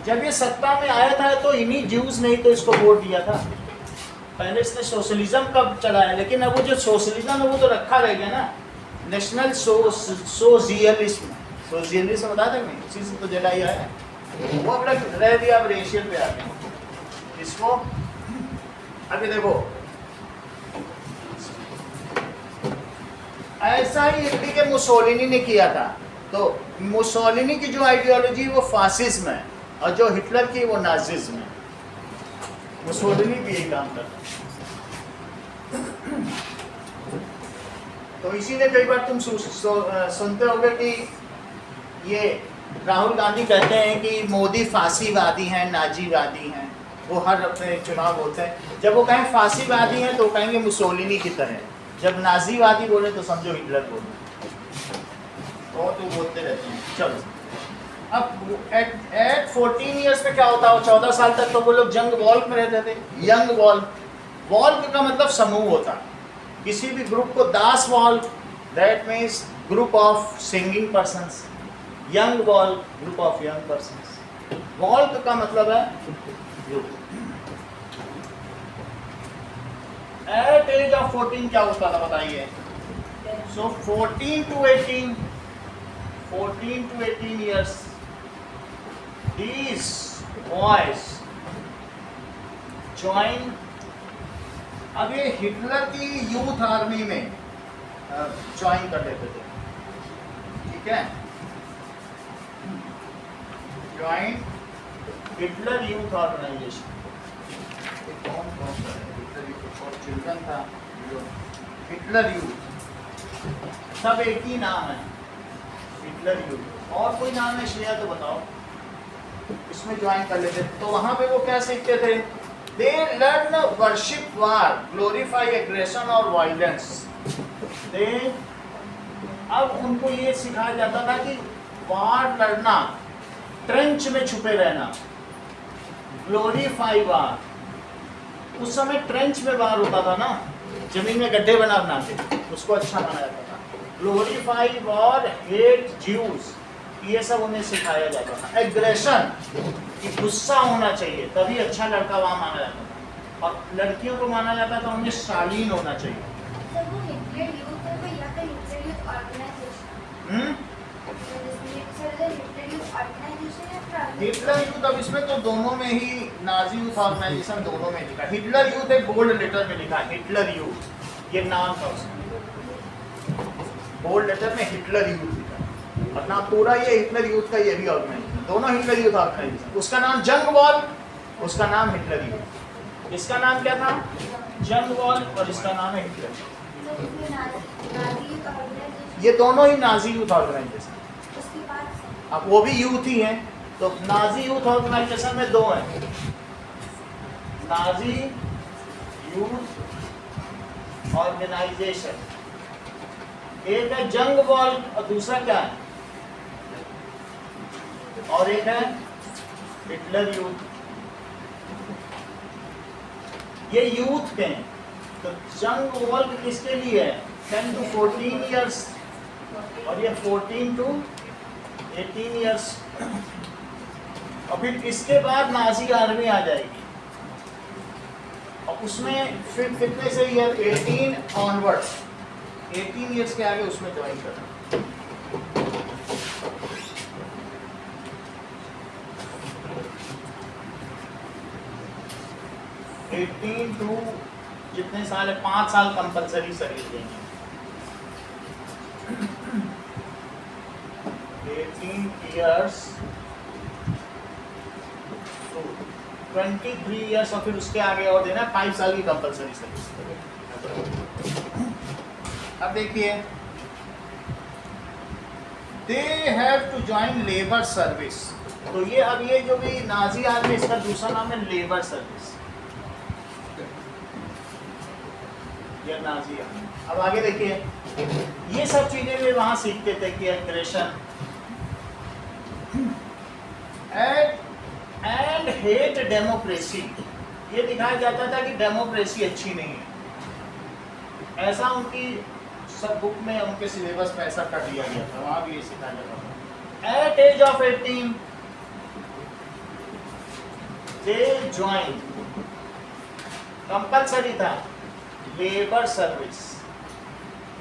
जब ये सत्ता में आया था तो इन्हीं ज्यूज ने ही तो इसको वोट दिया था। पहले इसने सोशलिज्म कब चलाया, लेकिन अब वो जो सोशलिज्म है वो तो रखा रह गया ना, नेशनल सोशियलिज्म। सोशियलिज्म बता देंगे, इसी से तो जलाई है वो, अब रह दिया, अब रेशियल पे आ गया इसको। अभी देखो ऐसा ही इटली के मुसोलिनी ने किया था। तो मुसोलिनी की जो आइडियोलॉजी वो फासिज्म है और जो हिटलर की वो नाजिज्म है। मुसोलिनी भी यही काम करता। तो इसीलिए कई बार तुम सुनते होगे कि ये राहुल गांधी कहते हैं कि मोदी फांसीवादी हैं, नाजीवादी हैं। वो हर अपने चुनाव होते हैं, जब वो कहें फांसीवादी हैं तो कहेंगे मुसोलिनी की तरह, जब नाजीवादी बोले तो समझो हिटलर बोले। तो बोलते रहते हैं। चलो अब एट 14 ईयर्स में क्या होता है, 14 साल तक तो वो लोग जंग वॉल में रहते थे। यंग वॉल, वॉल का मतलब समूह होता। किसी भी ग्रुप को दास वॉल, that means group of singing persons. Young वॉल, ग्रुप ऑफ यंग पर्सन्स। वॉल का मतलब है ग्रुप। एट एज ऑफ 14 क्या होता था बताइए। सो 14 to 18 years, these boys join। अब ये हिटलर की यूथ आर्मी में ज्वाइन कर लेते थे, ठीक है। Join Hitler youth organisation. कौन कौन सा है हिटलर यूथ, और चिल्ड्रन था हिटलर यूथ, सब एक ही नाम है हिटलर यूथ। और कोई नाम है श्रेया तो बताओ। इसमें ज्वाइन कर लेते। तो वहां पे वो क्या सीखते थे, they learn worship war, glorify aggression और वायलेंस। दे, अब उनको ये सिखाया जाता था कि वार लड़ना, ट्रेंच में छुपे रहना, ग्लोरीफाई वार, उस समय ट्रेंच में बाहर होता था ना, जमीन में गड्ढे बना बना के, उसको अच्छा माना जाता था। ग्लोरीफाई और हेट ज्यूज, ये सब उन्हें सिखाया जाता था। एग्रेशन, कि गुस्सा होना चाहिए, तभी अच्छा लड़का वहाँ माना जाता था। और लड़कियों को माना जाता था उन्हें शालीन होना चाहिए। सर वो हिटलर यूथ है वो या फिर Hitler youth organisation? Sir Hitler youth organisation या फिर हिटलर यूथ, अब इसमें तो दोनों में ही, नाजी यूथ ऑर्गेनाइजेशन दोनों में लिखा। हिटलर यूथ एक बोल्ड लेटर में लिखा, हिटलर यूथ, ये नाम था उसका, बोल्ड लेटर में हिटलर यूथ लिखा। और ना पूरा ये हिटलर यूथ का ये भी ऑर्गेनाइजेशन, दोनों हिटलर यूथ ऑर्गेनाइजेशन। उसका नाम जंग वॉल, उसका नाम हिटलर यूथ। इसका नाम क्या था? जंग वॉल, और इसका नाम है हिटलर। सर इसमें नाजी यूथ ऑर्गेनाइजेशन, ये दोनों ही नाजी यूथ ऑर्गेनाइजेशन। उसके बाद अब वो भी यूथ ही हैं, तो नाजी यूथ ऑर्गेनाइजेशन में दो हैं, नाजी यूथ ऑर्गेनाइजेशन, एक है जंग वॉल और दूसरा क्या है, और एक है हिटलर यूथ। ये यूथ के हैं। तो जंग वॉल किसके लिए है? 10 to 14 ईयर्स, और ये 14 to 18 ईयर्स। और फिर इसके बाद नाजी आर्मी आ जाएगी, और उसमें फिर कितने से ईयर? 18 ऑनवर्ड्स, 18 ईयर्स के आगे उसमें ज्वाइन करना। 18 टू जितने साल है, 5 साल कंपलसरी सर्विस देंगे। 18 ईयर्स तो 23 ईयर्स, और फिर उसके आगे और देना 5 साल की कंपलसरी सर्विस। अब देखिए, they have to join labour service. तो ये अब ये जो भी नाजी आर्मी, इसका दूसरा नाम है लेबर सर्विस, ये नाजी आर्मी। अब आगे देखिए, ये सब चीजें भी वहां सीखते थे कि एग्रेशन एंड हेट डेमोक्रेसी। ये दिखाया जाता था कि डेमोक्रेसी अच्छी नहीं है, ऐसा उनकी सब बुक में, उनके सिलेबस में ऐसा कर दिया गया था, वहां भी ये सिखाया जाता था। At age of 18 they join, compulsory था लेबर सर्विस,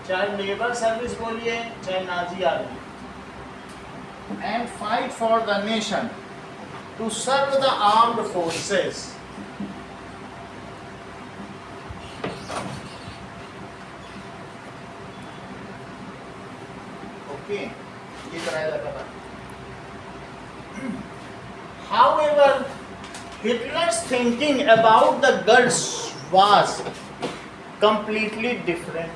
चाहे लेबर सर्विस बोलिए चाहे Nazi army, and fight for the nation to serve the armed forces. Okay, ये कराया जाता था। However, Hitler's thinking about the girls was completely different.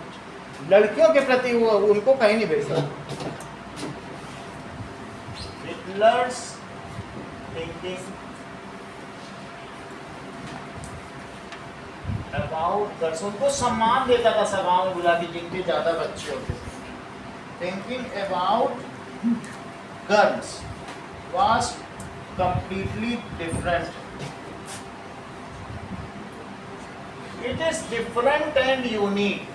लड़कियों के प्रति वो उनको कहीं नहीं भेजता। Hitler's thinking about girls, उनको सम्मान देता था सभाओं में बुला के जिनके ज्यादा बच्चे होते थे। Thinking about girls was completely different. It is different and unique.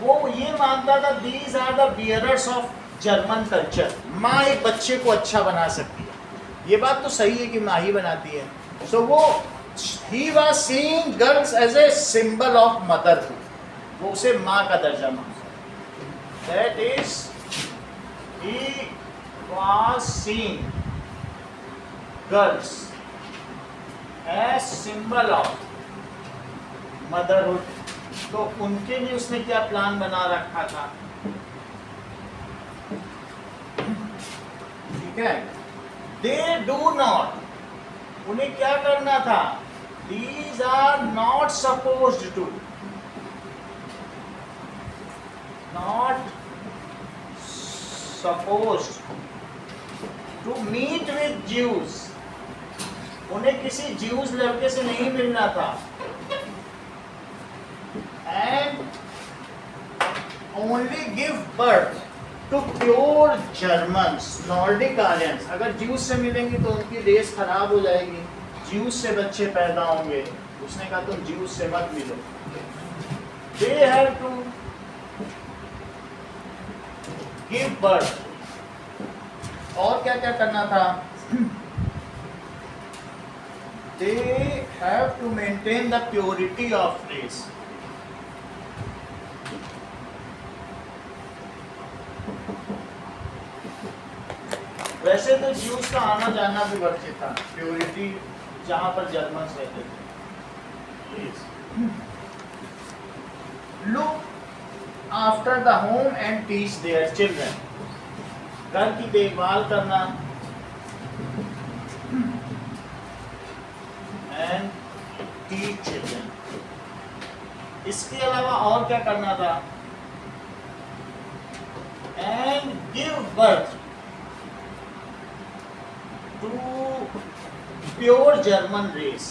वो ये मानता था these are the bearers of German culture. माँ एक बच्चे को अच्छा बना सकती है, ये बात तो सही है कि माँ ही बनाती है। So वो he was seeing girls as a symbol of motherhood. वो उसे माँ का दर्जा मानता। That is, he was seeing girls as symbol of motherhood. तो उनके लिए उसने क्या प्लान बना रखा था? ठीक है, they do not, उन्हें क्या करना था? These are not supposed to, not supposed to meet with Jews. उन्हें किसी ज्यूज लड़के से नहीं मिलना था। And only give birth to pure Germans, Nordic Aryans. अगर ज्यूस से मिलेंगे तो उनकी रेस खराब हो जाएगी, ज्यूस से बच्चे पैदा होंगे। उसने कहा तुम ज्यूस से मत मिलो। They have to give birth. और क्या क्या करना था? They have to maintain the purity of race. वैसे तो ज्यूस का आना जाना भी वर्जित था, प्योरिटी जहां पर जर्मन्स रहते थे। Look after the home and teach their children. घर की देखभाल करना एंड टीच चिल्ड्रन। इसके अलावा और क्या करना था? And give birth to pure German race.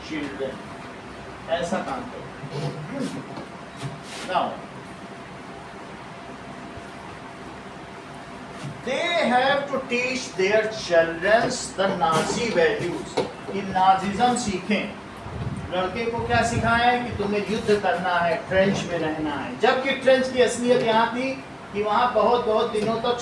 Children, ऐसा काम करो। Now they have to teach their children the Nazi values। कि नाजिज्म सीखें। लड़के को क्या सिखाया है कि तुम्हें युद्ध करना है, ट्रेंच में रहना है। जबकि ट्रेंच की असलियत यहाँ थी कि वहाँ बहुत बहुत दिनों तक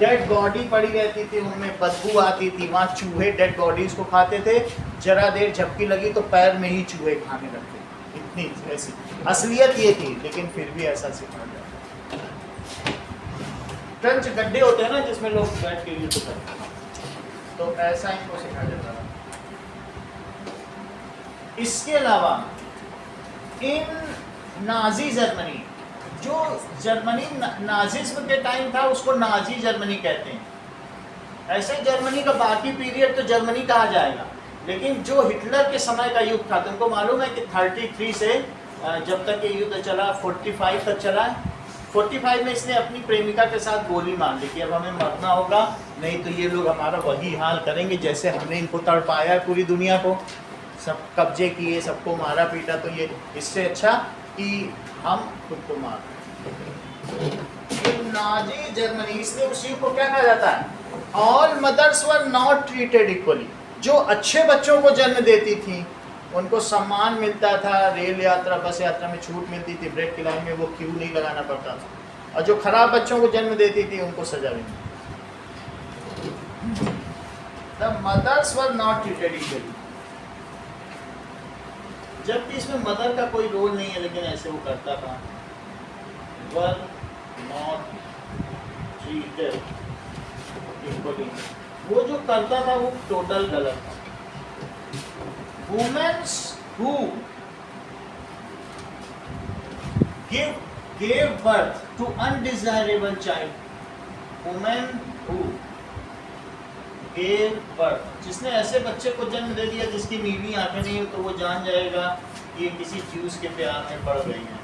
डेड बॉडी पड़ी रहती थी, उनमें बदबू आती थी। वहाँ चूहे डेड बॉडीज को खाते थे, जरा देर झपकी लगी तो पैर में ही चूहे खाने लगते। इतनी ऐसी असलियत ये थी, लेकिन फिर भी ऐसा सिखाया जाता। ट्रेंच गड्ढे होते हैं ना जिसमें लोग बैठ के युद्ध करते हैं, तो ऐसा इनको सिखाया जाता था। इसके अलावा इन नाजी जर्मनी, जो जर्मनी नाजिज्म के टाइम था उसको नाजी जर्मनी कहते हैं। ऐसे जर्मनी का बाकी पीरियड तो जर्मनी कहा जाएगा, लेकिन जो हिटलर के समय का युद्ध था, तुमको मालूम है कि 33 से जब तक ये युद्ध चला 45 तक चला है। 45 में इसने अपनी प्रेमिका के साथ गोली मार ली कि अब हमें मरना होगा, नहीं तो ये लोग हमारा वही हाल करेंगे जैसे हमने इनको तड़पाया है पूरी दुनिया को, सब कब्जे किए, सबको मारा पीटा, तो ये इससे अच्छा कि हम खुद को मार। नाजी जर्मनी, इसलिए उस युग को क्या कहा जाता है? All mothers were not treated equally. जो अच्छे बच्चों को जन्म देती थी उनको सम्मान मिलता था, रेल यात्रा बस यात्रा में छूट मिलती थी, ब्रेक की लाइन में वो क्यू नहीं लगाना पड़ता था, और जो खराब बच्चों को जन्म देती थी उनको सजा भी मिलती। The mothers were not treated equally. जबकि इसमें मदर का कोई रोल नहीं है, लेकिन ऐसे वो करता था। वर नॉट ट्रीटेड इक्वली, वो जो करता था वो टोटल गलत था। Women who gave birth to undesirable child, women who gave birth, जिसने ऐसे बच्चे को जन्म दे दिया जिसकी नीली आंखें नहीं हो, तो वो जान जाएगा कि ये किसी ज्यूस के प्यार में पड़ गई है,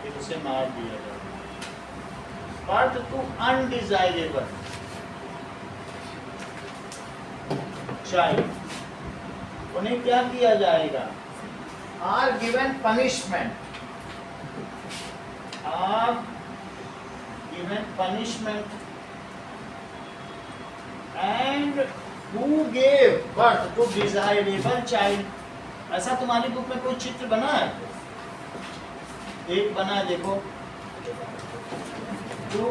फिर उसे मार दिया जाएगा। Birth to undesirable child, उन्हें क्या किया जाएगा? Are given punishment, are given punishment and who gave birth to desirable child. ऐसा तुम्हारी बुक में कोई चित्र बना है? एक बना है, देखो। To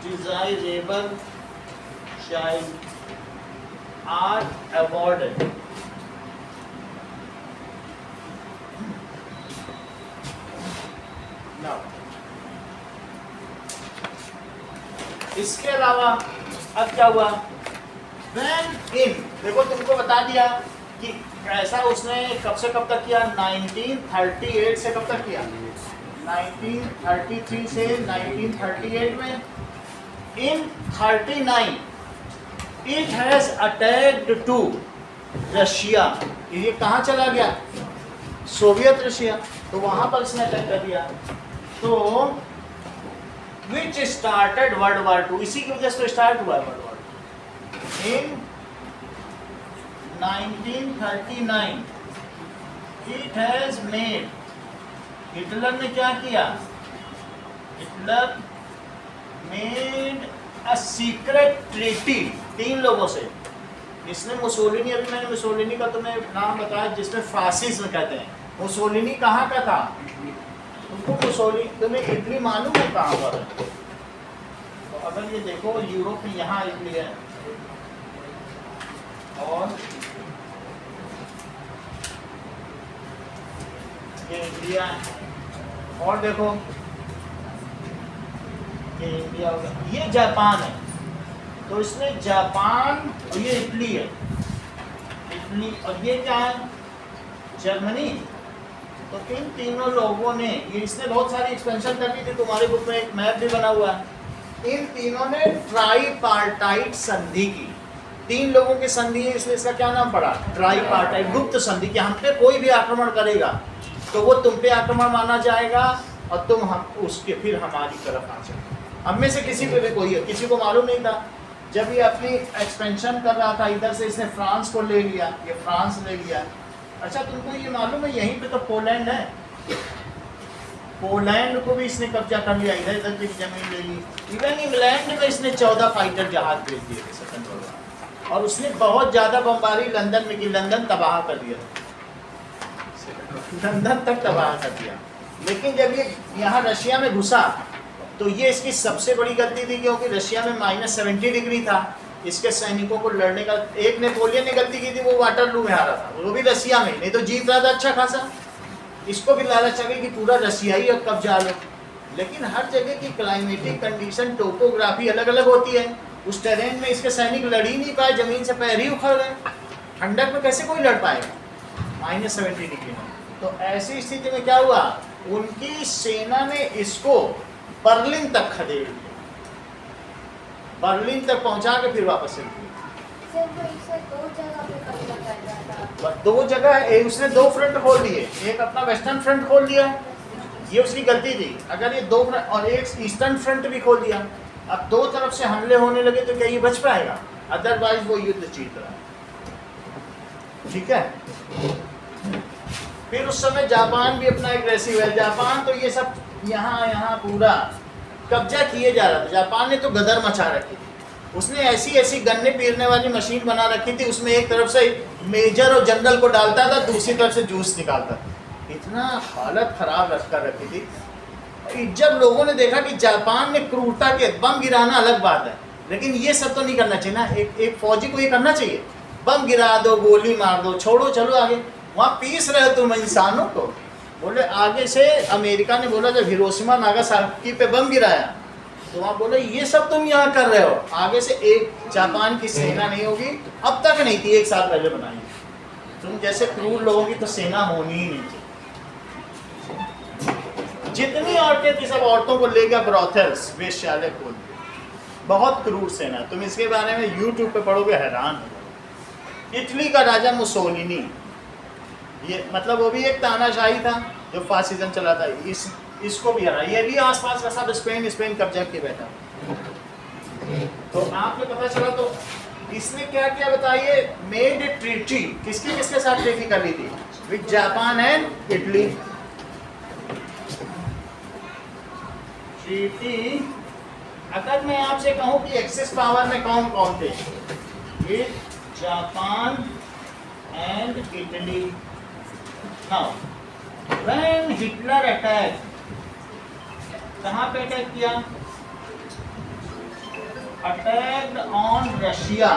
desirable child are awarded। Now, इसके अलावा अब क्या हुआ? When in, देखो तुमको बता दिया कि ऐसा उसने कब से कब तक किया? 1938 से कब तक किया? 1933 से 1938 में। In 39 It has attacked to Russia. ये कहाँ चला गया? सोवियत रशिया, तो वहां पर इसने अटैक कर दिया। तो विच स्टार्टेड वर्ल्ड वार 2, इसी की वजह से स्टार्ट हुआ world war 2 in 1939। It has made, Hitler ने क्या किया, Hitler made a secret treaty 3 लोगों से। इसने मुसोलिनी, अभी मैंने मुसोलिनी का तुम्हें नाम बताया जिसमें फासिज्म कहते हैं। मुसोलिनी कहाँ का था? तुमको मुसोलिनी, तुम्हें इटली मालूम है कहाँ पर है? तो अगर ये देखो यूरोप में यहाँ इटली है और ये इंडिया है, और देखो ये इंडिया हो गया, ये जापान है। तो इसमें जापान और ये इटली है, इटली, और ये क्या है, जर्मनी। तो इन तीनों लोगों ने, ये इसने बहुत सारी एक्सपेंशन कर दी थी, तुम्हारे बुक में एक मैप भी बना हुआ है। इन तीनों ने ट्राईपार्टाइट संधि की, 3 लोगों की संधि है, इसलिए इसका क्या नाम पड़ा, ट्राईपार्टाइट, गुप्त संधि, कि हम पे कोई भी आक्रमण करेगा तो वो तुम पे आक्रमण माना जाएगा और तुम हम उसके फिर हमारी तरफ आ जाए। हम में से किसी पे भी कोई है, किसी को मालूम नहीं था। जब ये अपनी एक्सपेंशन कर रहा था, इधर से इसने फ्रांस को ले लिया, ये फ्रांस ले लिया। अच्छा तुमको ये मालूम है यहीं पे तो पोलैंड है, पोलैंड को भी इसने कब्जा कर लिया, इधर इधर की जमीन ले ली। इवन इंग्लैंड में इसने 14 फाइटर जहाज भेज दिए थे सेकंड वर्ल्ड वॉर, और उसने बहुत ज़्यादा बमबारी लंदन में की, लंदन तबाह कर दिया, लंदन तक तबाह कर दिया। लेकिन जब ये यहाँ रशिया में घुसा तो ये इसकी सबसे बड़ी गलती थी, क्योंकि रशिया में -70 डिग्री था, इसके सैनिकों को लड़ने का। एक नेपोलियन ने गलती की थी, वो वाटरलू में हारा था, वो भी रशिया में, नहीं तो जीत रहा था अच्छा खासा। इसको भी लालच आ गई कि पूरा रशिया ही अब कब्जा लो। लेकिन हर जगह की क्लाइमेटिक कंडीशन, टोपोग्राफी अलग अलग होती है। उस टेरेन में इसके सैनिक लड़ ही नहीं पाए, जमीन से पैर ही उखड़ गए। ठंडक में कैसे कोई लड़ पाएगा -70 डिग्री में? तो ऐसी स्थिति में क्या हुआ, उनकी सेना ने इसको बर्लिन तक खदेड़ दिया, बर्लिन तक पहुंचा के फिर वापस चल दिया। सर वो इसे 2 जगह पे कब्जा कर रहा था। 2 जगह, उसने 2 फ्रंट खोल दिए, एक अपना वेस्टर्न फ्रंट खोल दिया, ये उसकी गलती थी। अगर ये 2 फ्रंट और एक ईस्टर्न फ्रंट भी खोल दिया, अब 2 तरफ से हमले होने लगे तो क्या ये बच पाएगा? अदरवाइज वो युद्ध जीत रहा है। ठीक है, फिर उस समय जापान भी अपना एग्रेसिव है। जापान तो ये सब यहाँ पूरा कब्जा किए जा रहा था। जापान ने तो गदर मचा रखी थी, उसने ऐसी ऐसी गन्ने पीरने वाली मशीन बना रखी थी, उसमें एक तरफ से मेजर और जनरल को डालता था, दूसरी तरफ से जूस निकालता था। इतना हालत खराब कर रखी थी। जब लोगों ने देखा कि जापान ने क्रूरता के, बम गिराना अलग बात है, लेकिन ये सब तो नहीं करना चाहिए ना, एक फौजी को ये करना चाहिए, बम गिरा दो, गोली मार दो, छोड़ो चलो आगे, वहाँ पीस रहे हो तुम इंसानों को। बोले आगे से अमेरिका ने बोला जब हिरोशिमा नागासाकी पे बम गिराया तो वहाँ बोले ये सब तुम यहाँ कर रहे हो, आगे से एक जापान की सेना नहीं होगी, अब तक नहीं थी, 1 साल पहले बनाई। तुम जैसे क्रूर लोगों की तो सेना होनी ही नहीं चाहिए। जितनी औरतें थी सब औरतों को लेकर ब्रॉथल्स, वेश्यालय खोल दिए, बहुत क्रूर सेना। तुम इसके बारे में यूट्यूब पे पढ़ोगे हैरान हो जाओगे। इटली का राजा मुसोलिनी, ये मतलब वो भी एक तानाशाही था जो फासिज्म चलाता है, इसको भी हरा। ये भी आसपास का सब स्पेन कब्जा किए बैठा। तो आपको पता चला, तो इसने क्या क्या बताइए, मेड ए ट्रीटी, किसके किसके साथ ट्रीटी कर ली थी, with Japan and Italy. Treaty, अगर मैं आपसे कहूं कि एक्सिस पावर में कौन कौन थे, with Japan and Italy. Now, when Hitler attacked, कहाँ पे अटैक किया? Attacked on Russia,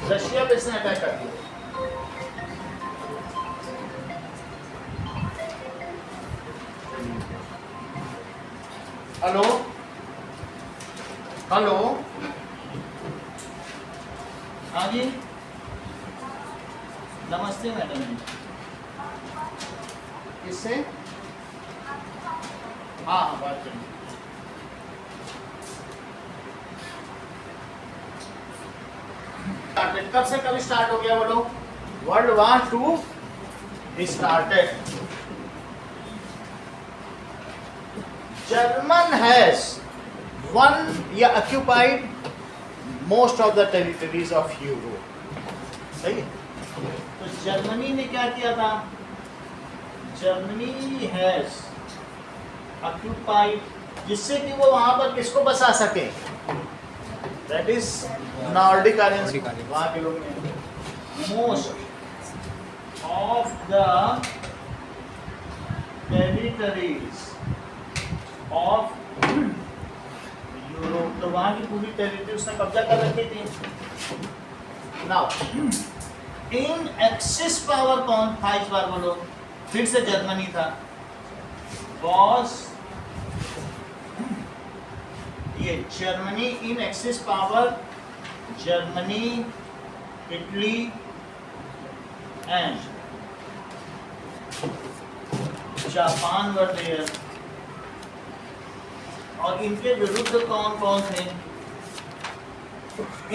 रशिया पे इसने अटैक कर दिया। हेलो हेलो, हाँ जी, नमस्ते मैडम जी। किससे? हाँ बात करेंगे। कब से कब स्टार्ट हो गया बोलो? World war 2 started. German has won या occupied most of the territories of Europe. सही है? तो जर्मनी ने क्या किया था, जर्मनी हैज ऑक्यूपाइड, जिससे कि वो वहां पर किसको बसा सके, दैट इज नॉर्डिक आर्यंस, वहां के लोग हैं। Most of the territories of Europe, तो वहां की पूरी टेरिटरी उसने कब्जा कर रखी थी। नाउ इन एक्सिस पावर कौन था इस बार बोलो, फिर से जर्मनी था। वॉज ये Germany in Axis power, Germany, Italy and Japan were there. और इनके विरुद्ध कौन कौन थे?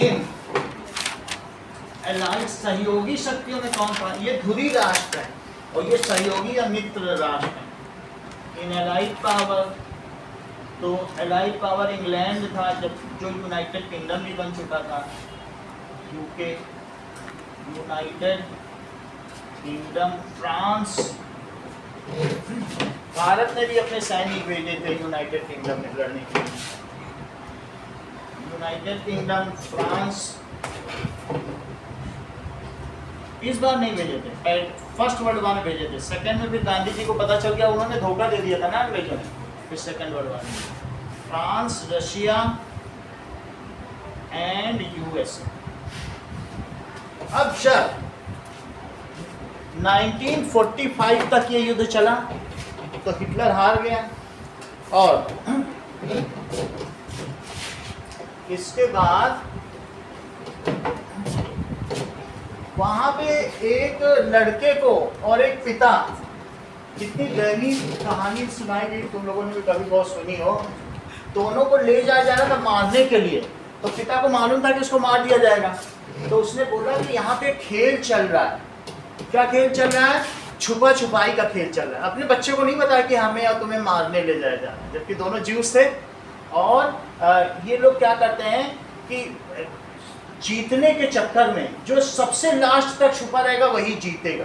इन एलाइड सहयोगी शक्तियों में कौन था? ये धुरी राष्ट्र है और ये सहयोगी या मित्र राष्ट्र है। इन एलाइड पावर, तो एलाइड पावर इंग्लैंड था, जब जो यूनाइटेड किंगडम भी बन चुका था, UK, United kingdom, France. Bharat ने भी अपने सैनिक भेजे थे यूनाइटेड किंगडम में लड़ने के लिए। यूनाइटेड किंगडम, फ्रांस इस बार नहीं भेजे थे, फर्स्ट वर्ल्ड वॉर में भेजे थे। सेकंड में फिर गांधी जी को पता चल गया, उन्होंने धोखा दे दिया था ना अंग्रेजों ने, फिर सेकंड वर्ल्ड वॉर में फ्रांस, रशिया एंड यूएसए। अब जब 1945 तक ये युद्ध चला तो हिटलर हार गया और इसके बाद वहां पे एक लड़के को और एक पिता, कितनी दयनीय कहानी सुनाई गई, तुम लोगों ने भी कभी बहुत सुनी हो। दोनों को ले जाया जा रहा था मारने के लिए, तो पिता को मालूम था कि उसको मार दिया जाएगा, तो उसने बोला कि यहाँ पे खेल चल रहा है। क्या खेल चल रहा है? छुपा छुपाई का खेल चल रहा है। अपने बच्चे को नहीं बताया कि हमें और तुम्हें मारने ले जाया जा रहा है, जबकि दोनों ज्यूस थे। और ये लोग क्या करते हैं कि जीतने के चक्कर में जो सबसे लास्ट तक छुपा रहेगा वही जीतेगा।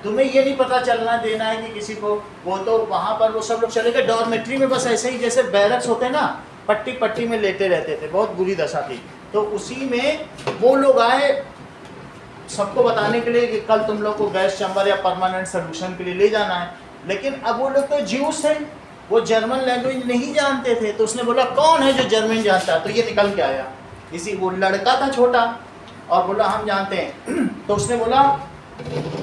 तुम्हें ये नहीं पता चलना देना है कि किसी को, वो तो वहाँ पर वो सब लोग चले गए डॉर्मेट्री में, बस ऐसे ही जैसे बैरक्स होते हैं ना, पट्टी पट्टी में लेटे रहते थे, बहुत बुरी दशा थी। तो उसी में वो लोग आए सबको बताने के लिए कि कल तुम लोग को गैस चैम्बर या परमानेंट सोल्यूशन के लिए ले जाना है। लेकिन अब वो लोग तो ज्यूस थे, वो जर्मन लैंग्वेज नहीं जानते थे, तो उसने बोला कौन है जो जर्मन जानता है? तो ये निकल के आया, इसी वो लड़का था छोटा और बोला हम जानते हैं। तो उसने बोला,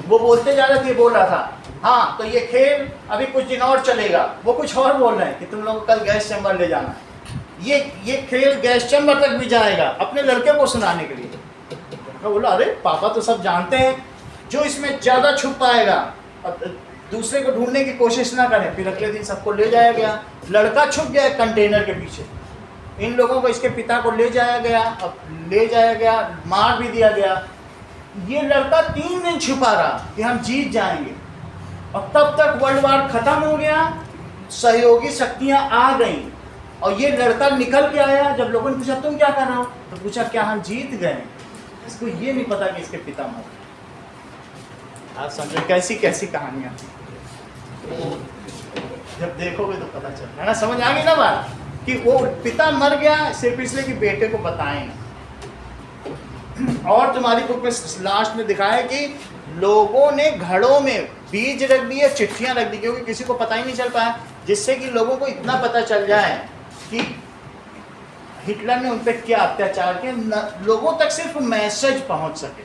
वो बोलते जा रहे थे, बोल रहा था हाँ तो ये खेल अभी कुछ दिन और चलेगा। वो कुछ और बोल रहे हैं कि तुम लोग को कल गैस चैम्बर ले जाना है। ये खेल गैस चैम्बर तक भी जाएगा, अपने लड़के को सुनाने के लिए। मैं बोला अरे पापा तो सब जानते हैं, जो इसमें ज़्यादा छुप पाएगा दूसरे को ढूंढने की कोशिश ना करें। फिर अगले दिन सबको ले जाया गया, लड़का छुप गया कंटेनर के पीछे। इन लोगों को, इसके पिता को ले जाया गया, मार भी दिया गया। ये लड़का 3 दिन छुपा रहा कि हम जीत जाएंगे, और तब तक वर्ल्ड वार खत्म हो गया, सहयोगी शक्तियां आ गई और ये लड़का निकल के आया। जब लोगों ने पूछा तुम क्या कर रहे हो, तो पूछा क्या हम जीत गए। इसको ये नहीं पता कि इसके पिता मर गए। आप समझे कैसी कैसी कहानियां, जब देखोगे तो पता चलेगा ना, समझ आ गई ना बात कि वो पिता मर गया सिर्फ इसलिए कि बेटे को बताएं। और तुम्हारी बुक में लास्ट में दिखाया है कि लोगों ने घड़ों में बीज रख दिए, चिट्ठियां रख दी, क्योंकि किसी को पता ही नहीं चल पाया, जिससे कि लोगों को इतना पता चल जाए कि हिटलर ने उन पर क्या अत्याचार किया, लोगों तक सिर्फ मैसेज पहुंच सके।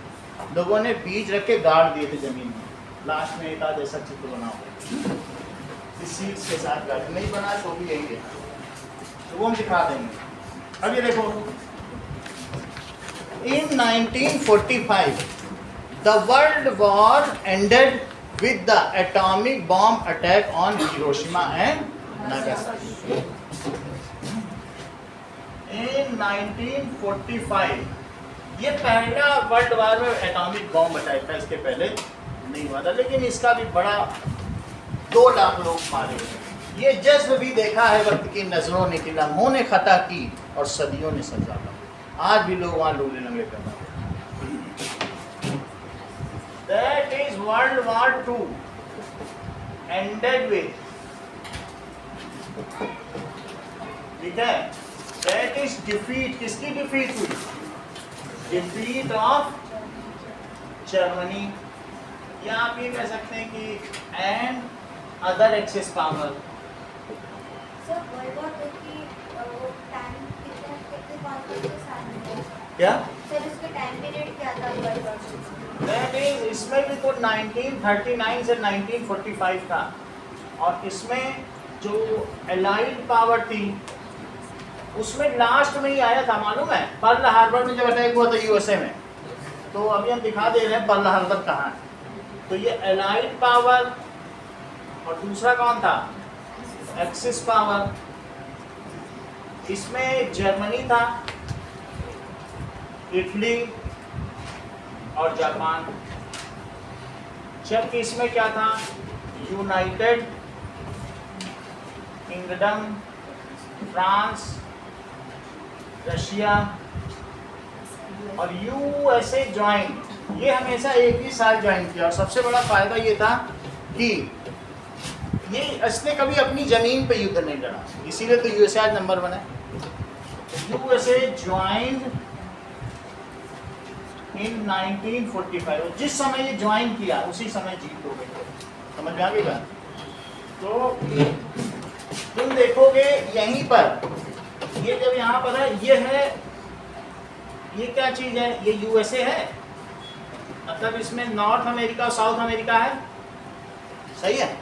लोगों ने बीज रख के गाड़ दिए थे जमीन में। लास्ट में एक आध ऐसा चित्र बना हुआ इस सीड्स के साथ गाड़, नहीं बना तो भी यही है, तो वो हम दिखा देंगे। अब ये देखो, in 1945 the world war ended with the atomic bomb attack on Hiroshima and Nagasaki. In 1945 ये पहला वर्ल्ड वार में एटॉमिक बॉम्ब अटैक था, इसके पहले नहीं हुआ था, लेकिन इसका भी बड़ा 2 लाख लोग मारे गए। ये जज्ब भी देखा है वक्त की नजरों ने कि लम्हों ने खता की और सदियों ने सजा दी। आज भी लोग वहाँ लूले लंगड़े कर रहे हैं। That is World War II. Ended with, ठीक है, दैट इज डिफीट, किसकी डिफीट हुई? डिफीट ऑफ जर्मनी, या आप ये कह सकते हैं कि and other Axis power. Sir World war 2 की वो टाइम कितने कौन से साल में हुआ? क्या सर इसका टाइम पीरियड क्या था वर्ल्ड वॉर 2? दैट इज, इसमें भी तो 1939 से 1945 था, और इसमें जो एलाइड पावर थी उसमें लास्ट में ही आया था, मालूम है, पर्ल हार्बर में जब अटैक हुआ था यूएसए में, तो अभी हम दिखा दे रहे हैं पर्ल हार्बर कहाँ है। तो ये एलाइड पावर, और दूसरा कौन था? Axis power. इसमें जर्मनी था, इटली और जापान, जबकि इसमें क्या था? यूनाइटेड किंगडम, फ्रांस, रशिया और यूएसए ज्वाइन। ये हमेशा एक ही साल ज्वाइन किया, और सबसे बड़ा फायदा ये था कि ये इसने कभी अपनी जमीन पे युद्ध नहीं लड़ा, इसीलिए तो यूएसए आज नंबर 1 है। यूएसए ज्वाइन इन 1945, जिस समय ये ज्वाइन किया उसी समय जीत हो गई, समझ में आ गई बात? तो तुम देखोगे यहीं पर, ये जब यहाँ पर है, ये है, ये क्या चीज है? ये यूएसए है, मतलब इसमें नॉर्थ अमेरिका और साउथ अमेरिका है, सही है।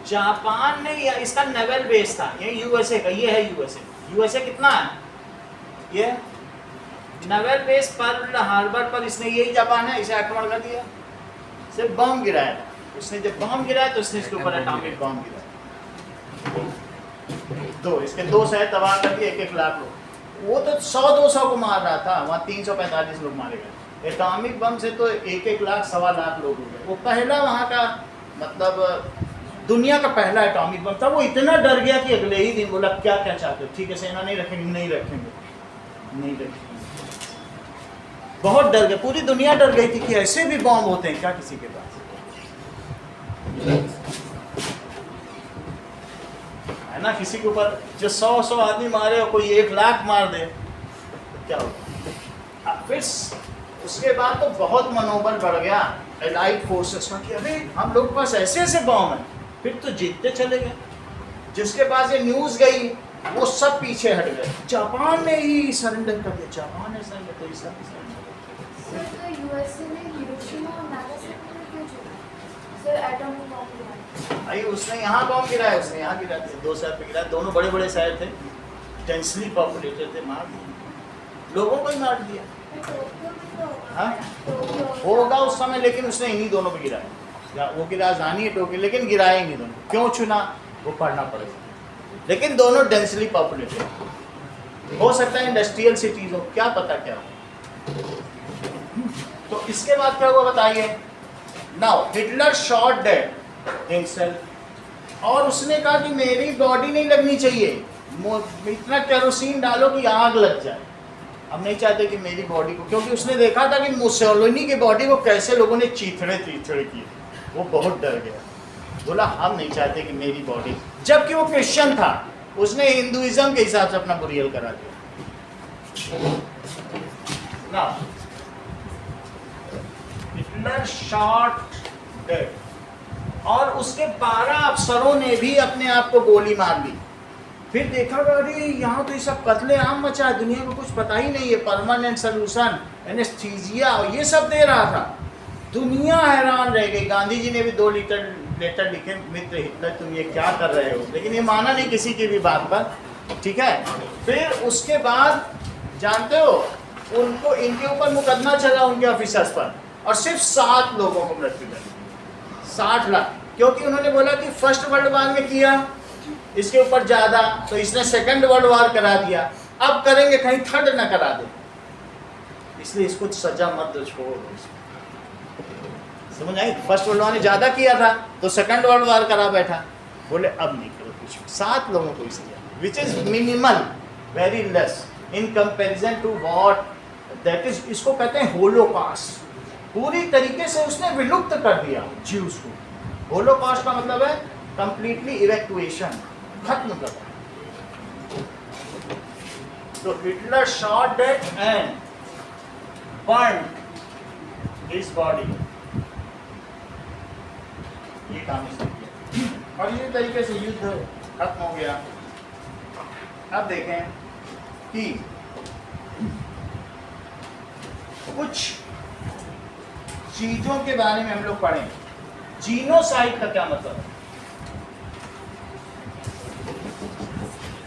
जापान ने या इसका नेवल बेस था, ये यूएसए का, ये है यूएसए। यूएसए कितना है? ये नेवल बेस पर्ल हार्बर पर इसने, यही जापान है, इसे आक्रमण कर दिया, सिर्फ बम गिराया। उसने जब बम गिराया तो उसने इसके ऊपर एटॉमिक बम गिराया, दो इसके 2 शहर तबाह कर दिए, 1-1 लाख लोग। वो तो 100-200 को मार रहा था, वहाँ 345 लोग मारे गए। एटॉमिक बम से तो 1-1 लाख 1.25 लाख लोग हो गए। वो पहला वहाँ का, मतलब दुनिया का पहला एटॉमिक बम था। वो इतना डर गया कि अगले ही दिन बोला क्या क्या चाहते हो, ठीक है सेना नहीं रखेंगे, नहीं रखेंगे, नहीं रखेंगे। बहुत डर गए, पूरी दुनिया डर गई थी कि ऐसे भी बम होते हैं क्या किसी के पास। है ना, किसी के ऊपर जो 100 आदमी मारे और कोई 1 लाख मार दे तो क्या होगा। फिर उसके बाद तो बहुत मनोबल बढ़ गया एलाइड फोर्सेस का कि अरे हम लोग के पास ऐसे ऐसे बम है। फिर तो जीतते चले गए। जिसके पास ये न्यूज़ गई वो सब पीछे हट गए। जापान ने ही सरेंडर कर दिया, जापान ने सरेंडर कर दिया, सर तो यूएसए ने हिरोशिमा और नागासाकी में क्यों छोड़ा? सर एटॉमिक बम गिराया। भाई उसने यहाँ बम गिराया, उसने यहाँ गिरा दिया, 2 शहर पे गिराया। दोनों बड़े बड़े शहर थे, डेंसली पॉपुलेटेड थे, मार दिया, लोगों को ही मार दिया। टोक्यो में तो हाँ? टोक्यो होगा उस समय, लेकिन उसने इन्हीं दोनों पे गिराया। या वो की राजधानी है टोक्यो, लेकिन गिराया ही नहीं दोनों। क्यों चुना वो पढ़ना पड़ेगा, लेकिन दोनों डेंसली पॉपुलेटेड। हो सकता है इंडस्ट्रियल सिटीज हो, क्या पता क्या हो। तो इसके बाद क्या हुआ बताइए। Now Hitler shot dead himself, और उसने कहा कि मेरी बॉडी नहीं लगनी चाहिए, इतना केरोसिन डालो कि आग लग जाए। हम नहीं चाहते कि मेरी बॉडी को, क्योंकि उसने देखा था कि मुसोलिनी की बॉडी को कैसे लोगों ने चीथड़े किए, वो बहुत डर गया। बोला हम नहीं चाहते कि मेरी बॉडी, जबकि वो क्रिश्चियन था, उसने हिंदुइज्म के हिसाब से अपना बुरियल करा दिया ना। हिटलर शॉट डेड, और उसके 12 अफसरों ने भी अपने आप को गोली मार ली। फिर देखा अरे यहाँ तो ये सब कत्लेआम मचा है, दुनिया को कुछ पता ही नहीं है, परमानेंट सोल्यूशन एनेस्थीसिया ये सब दे रहा था। दुनिया हैरान रह गई। गांधी जी ने भी 2 लेटर लिखे, मित्र हिटलर तुम ये क्या कर रहे हो, लेकिन ये माना नहीं किसी की भी बात पर, ठीक है। फिर उसके बाद जानते हो उनको, इनके ऊपर मुकदमा चला उनके ऑफिसर्स पर, और सिर्फ 7 लोगों को मृत्यु मिली, 60 लाख, क्योंकि उन्होंने बोला कि फर्स्ट वर्ल्ड वॉर में किया इसके ऊपर ज़्यादा, तो इसने सेकंड वर्ल्ड वॉर करा दिया, अब करेंगे कहीं थर्ड ना करा दे, इसलिए इसको सजा मत दो, छोड़ो। समझ आई? फर्स्ट वर्ल्ड वॉर ने ज़्यादा किया था तो सेकंड वर्ल्ड वॉर करा बैठा, बोले अब नहीं करो कुछ। 7 लोगों को सजा, which is minimal, very less in comparison to what that is. इसको कहते हैं होलोकास्ट। पूरी तरीके से उसने विलुप्त कर दिया ज्यूज को, होलोकॉस्ट का मतलब है कंप्लीटली इवैक्यूएशन, खत्म कर। तो Hitler shot dead and burn his body, ये काम इसने किया और इसी तरीके से युद्ध खत्म हो गया। अब देखें कि कुछ चीजों के बारे में हम लोग पढ़ें। जीनोसाइड का क्या मतलब है?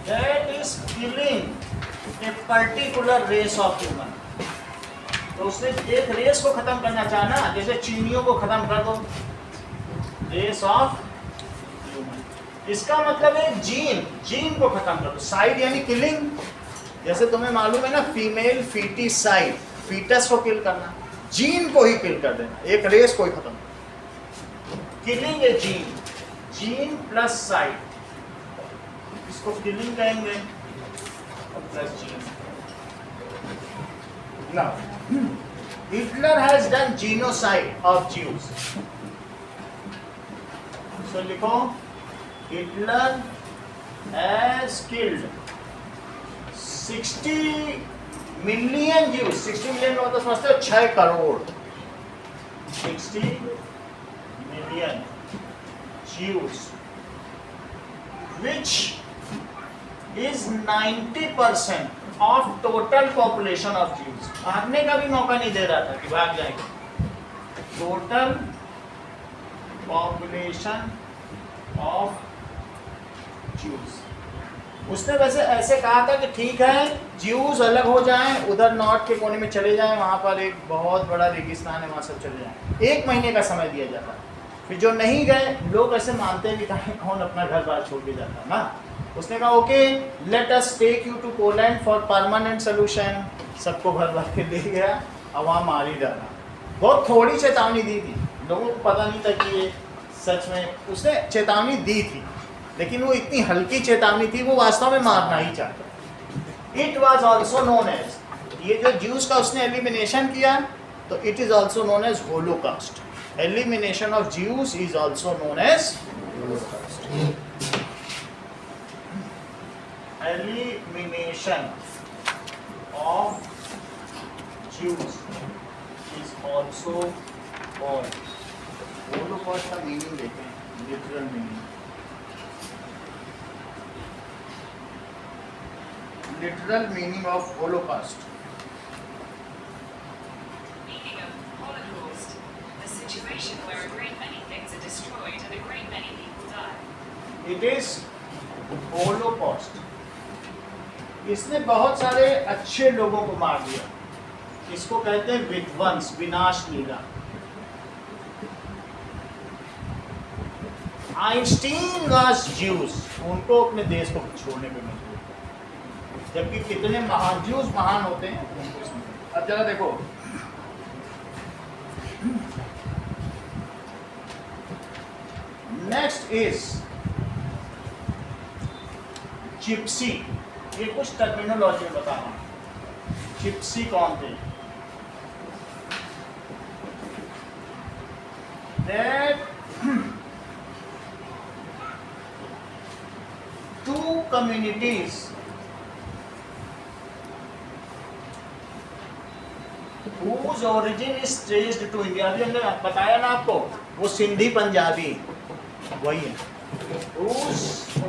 That is killing a particular race of human। तो उसने एक रेस को खत्म करना चाहा ना, जैसे चीनियों को खत्म कर दो, रेस ऑफ ह्यूमन। इसका मतलब है जीन को खत्म कर दो। साइड यानी किलिंग, जैसे तुम्हें मालूम है ना फीमेल फीटिसाइड, फीटस को किल करना, जीन को ही किल कर देना, एक रेस को ही खत्म। Killing a gene plus side, इसको किलिंग कहेंगे और plus gene. Now Hitler has done genocide of Jews. So लिखो Hitler has killed 60 million Jews. 60 million का मतलब समझते हो 6 crore. 60 million Jews which is 90% of total population of Jews। भागने का भी मौका नहीं दे रहा था कि भाग जाएंगे। Total population of Jews। उसने वैसे ऐसे कहा था कि ठीक है ज्यूज अलग हो जाएं, उधर नॉर्थ के कोने में चले जाएं, वहाँ पर एक बहुत बड़ा रेगिस्तान है, वहाँ सब चले जाएं। 1 महीने का समय दिया जाता। फिर जो नहीं गए लोग ऐसे मानते हैं कि कौन अपना घर बार छोड़ के जाता ना। उसने कहा okay let us take you to Poland for permanent solution. सबको भर भर के ले गया और वहाँ मार ही डाला। बहुत थोड़ी चेतावनी दी थी, लोगों को पता नहीं था कि ये सच में उसने चेतावनी दी थी, लेकिन वो इतनी हल्की चेतावनी थी, वो वास्तव में मारना ही चाहता। It was also known as, ये जो ज्यूज का उसने एलिमिनेशन किया तो it is also known as holocaust. Elimination of Jews is also known as Holocaust। Elimination of Jews is also called Holocaust। का मीनिंग देखें, literal meaning. Literal meaning of Holocaust। Situation where a great many things are destroyed and a great many people die। It is Holocaust। इसने बहुत सारे अच्छे लोगों को मार दिया। इसको कहते हैं विध्वंस, विनाश लीला। आइंस्टीन वाज ज्यूज, उनको अपने देश को छोड़ने पे मजबूर, जबकि कितने महान ज्यूज महान होते हैं उनको इसमें। अब जरा देखो नेक्स्ट इज जिप्सी। ये कुछ टर्मिनोलॉजी बता रहा हूं। जिप्सी कौन थे? That two communities whose origin is traced to India। अभी हमने बताया ना आपको, वो सिंधी पंजाबी वही है। Whose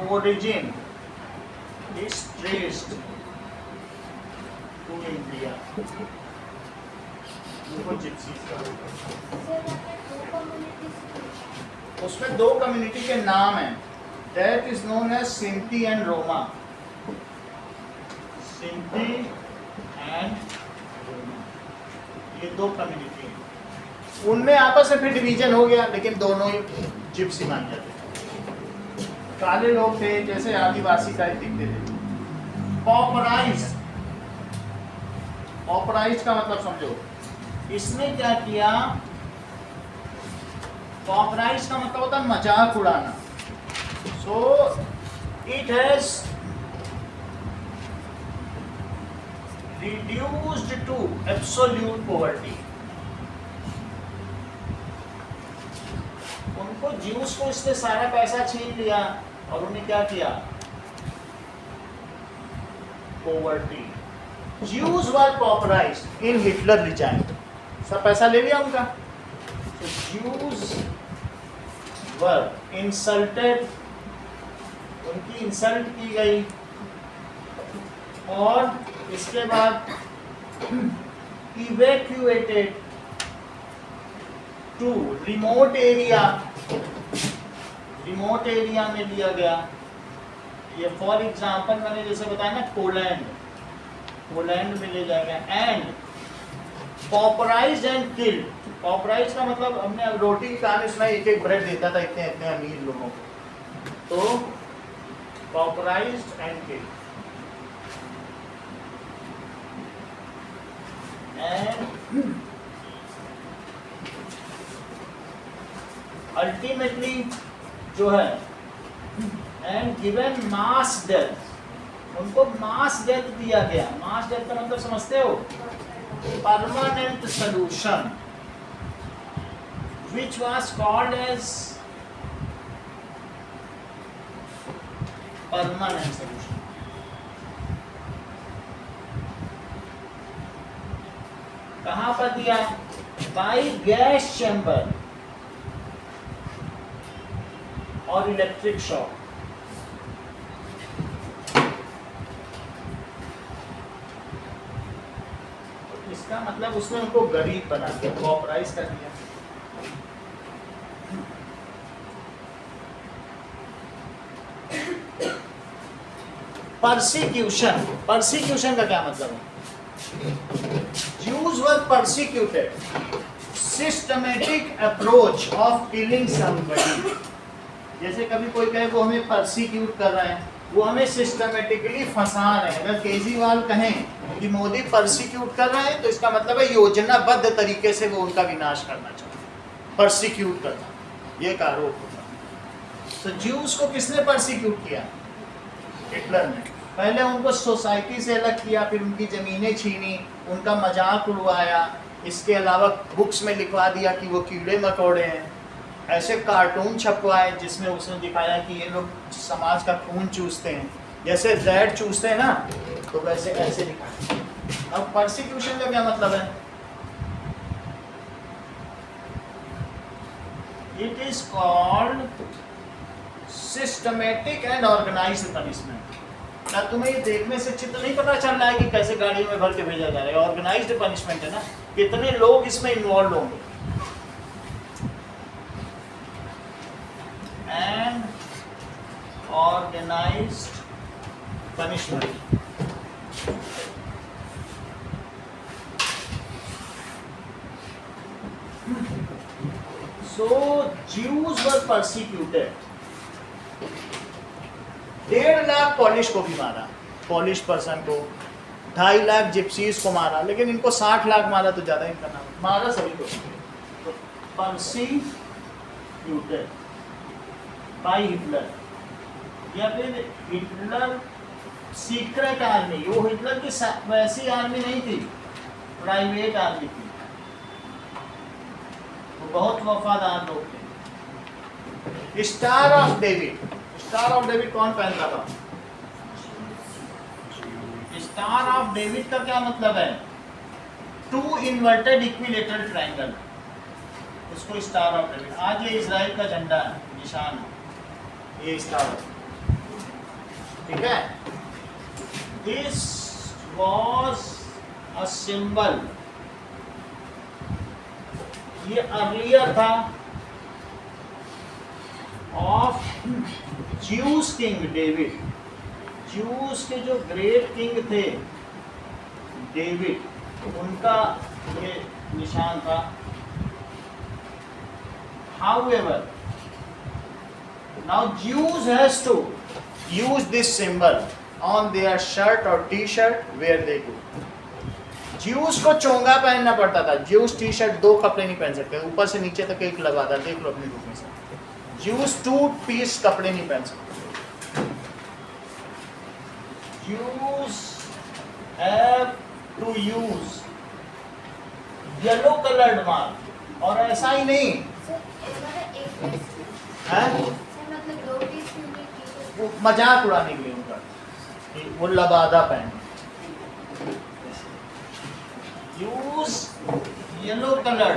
origin is traced to India। वो जिप्सीज का। उसमें 2 कम्युनिटी के नाम हैं। That is known as Sinti and Roma। Sinti and Roma, ये 2 कम्युनिटी हैं। उनमें आपस में फिर डिवीजन हो गया, लेकिन दोनों ही जिप्सी मान जाते थे। काले लोग थे, जैसे आदिवासी टाइप दिखते थे। पॉपराइज का मतलब समझो। इसने क्या किया? पॉपराइज का मतलब होता है मजाक उड़ाना। So it has reduced to absolute poverty। उनको ज्यूस को इसने सारा पैसा छीन लिया और उन्हें क्या किया? Poverty. Jews were pauperized in Hitler regime. सब पैसा ले लिया उनका। So Jews were insulted, उनकी इंसल्ट की गई और इसके बाद evacuated to remote area में लिया गया। ये फॉर एग्जाम्पल मैंने जैसे बताया ना, पोलैंड में ले जाया गया। And vaporized and killed. Vaporize का मतलब हमने रोटी की कहानी सुना, एक एक ब्रेड देता था इतने इतने अमीर लोगों को। तो पॉपराइज्ड एंड किल्ड एंड अल्टीमेटली जो है एंड गिवन मास डेथ, उनको मास डेथ दिया गया। मास डेथ का मतलब समझते हो? Permanent solution which was called as permanent solution। कहां पर दिया? बाय गैस चैम्बर और इलेक्ट्रिक शॉक। इसका मतलब उसने उनको गरीब बना दिया, पॉपराइज कर दिया। परसिक्यूशन, परसिक्यूशन का क्या मतलब है? Jews were persecuted, systematic approach of killing somebody। जैसे कभी कोई कहे वो हमें परसिक्यूट कर रहा है, वो हमें सिस्टमेटिकली फंसा रहे हैं। अगर केजरीवाल कहें कि मोदी परसिक्यूट कर रहे हैं तो इसका मतलब है योजनाबद्ध तरीके से वो उनका विनाश करना चाहते हैं, परसिक्यूट करना, ये एक आरोप होता। तो ज्यूस को किसने परसिक्यूट किया? हिटलर ने। पहले उनको सोसाइटी से अलग किया, फिर उनकी ज़मीनें छीनी, उनका मजाक उड़वाया, इसके अलावा बुक्स में लिखवा दिया कि वो कीड़े मकोड़े हैं। ऐसे कार्टून छपवाए जिसमें उसने दिखाया कि ये लोग समाज का खून चूसते हैं, जैसे रैट चूसते हैं ना, तो वैसे ऐसे दिखाए। अब परसिक्यूशन का क्या मतलब है? It is called systematic and organised punishment. क्या तुम्हें ये देखने से चित्र नहीं पता चल रहा है कि कैसे गाड़ियों में भर के भेजा जा रहा है? ऑर्गेनाइज्ड पनिशमेंट है ना, कितने लोग इसमें इन्वॉल्व होंगे। And organised punishment. So Jews were persecuted। 1.5 lakh Polish को भी मारा, पॉलिश पर्सन को, 2.5 लाख जिप्सीज को मारा, लेकिन इनको 60 लाख मारा तो ज्यादा इनका नाम मारा सभी को। तो परसिक्यूटेड बाय हिटलर, या फिर हिटलर सीक्रेट आर्मी। वो हिटलर की वैसी आर्मी नहीं थी, प्राइवेट आर्मी थी। वो बहुत वफादार लोग थे। Star of David, star of David कौन पहनता था? स्टार ऑफ डेविड का क्या मतलब है? 2 इन्वर्टेड इक्विलेटरल ट्रायंगल, उसको स्टार ऑफ डेविड। आज ये इजराइल का झंडा है, निशान है ये स्टार, ठीक है। दिस वॉज अ सिंबल, ये अर्लियर था of juice king David. Juice के जो ग्रेट किंग थे डेविड, उनका ये निशान था। However, now Jews has to use this symbol on their shirt or T-shirt where they go। Juice को चोंगा पहनना पड़ता था। ज्यूस टी शर्ट 2 कपड़े नहीं पहन सकते, ऊपर से नीचे तक एक लगा था, देख लो अपनी बुक में से। ज्यूस 2 पीस कपड़े नहीं पहन सकते। Jews have to use yellow coloured mark. और ऐसा ही नहीं, सर, एक है मतलब दो पीस क्यों नहीं की? वो मजाक उड़ाने के लिए उनका कि वो लबादा पहने। Use yellow colour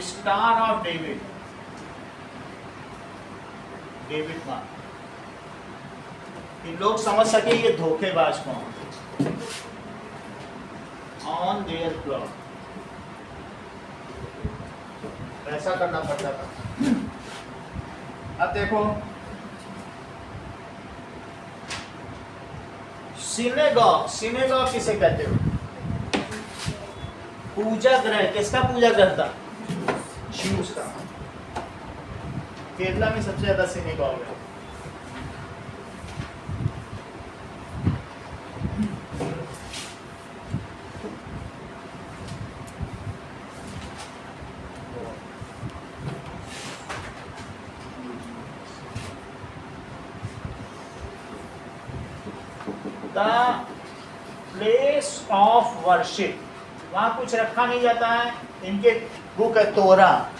star of David, David mark, कि लोग समझ सके ये धोखेबाज कौन। ऑन देयर क्लॉक ऐसा करना पड़ता था। अब देखो सिनेगॉग, सिनेगॉग किसे कहते हो? पूजा ग्रह, किसका पूजा करता? ज्यूस का। केरला में सबसे ज्यादा सिनेगॉग है। द प्लेस ऑफ वर्शिप, वहां कुछ रखा नहीं जाता है। इनके बुक है तोरा,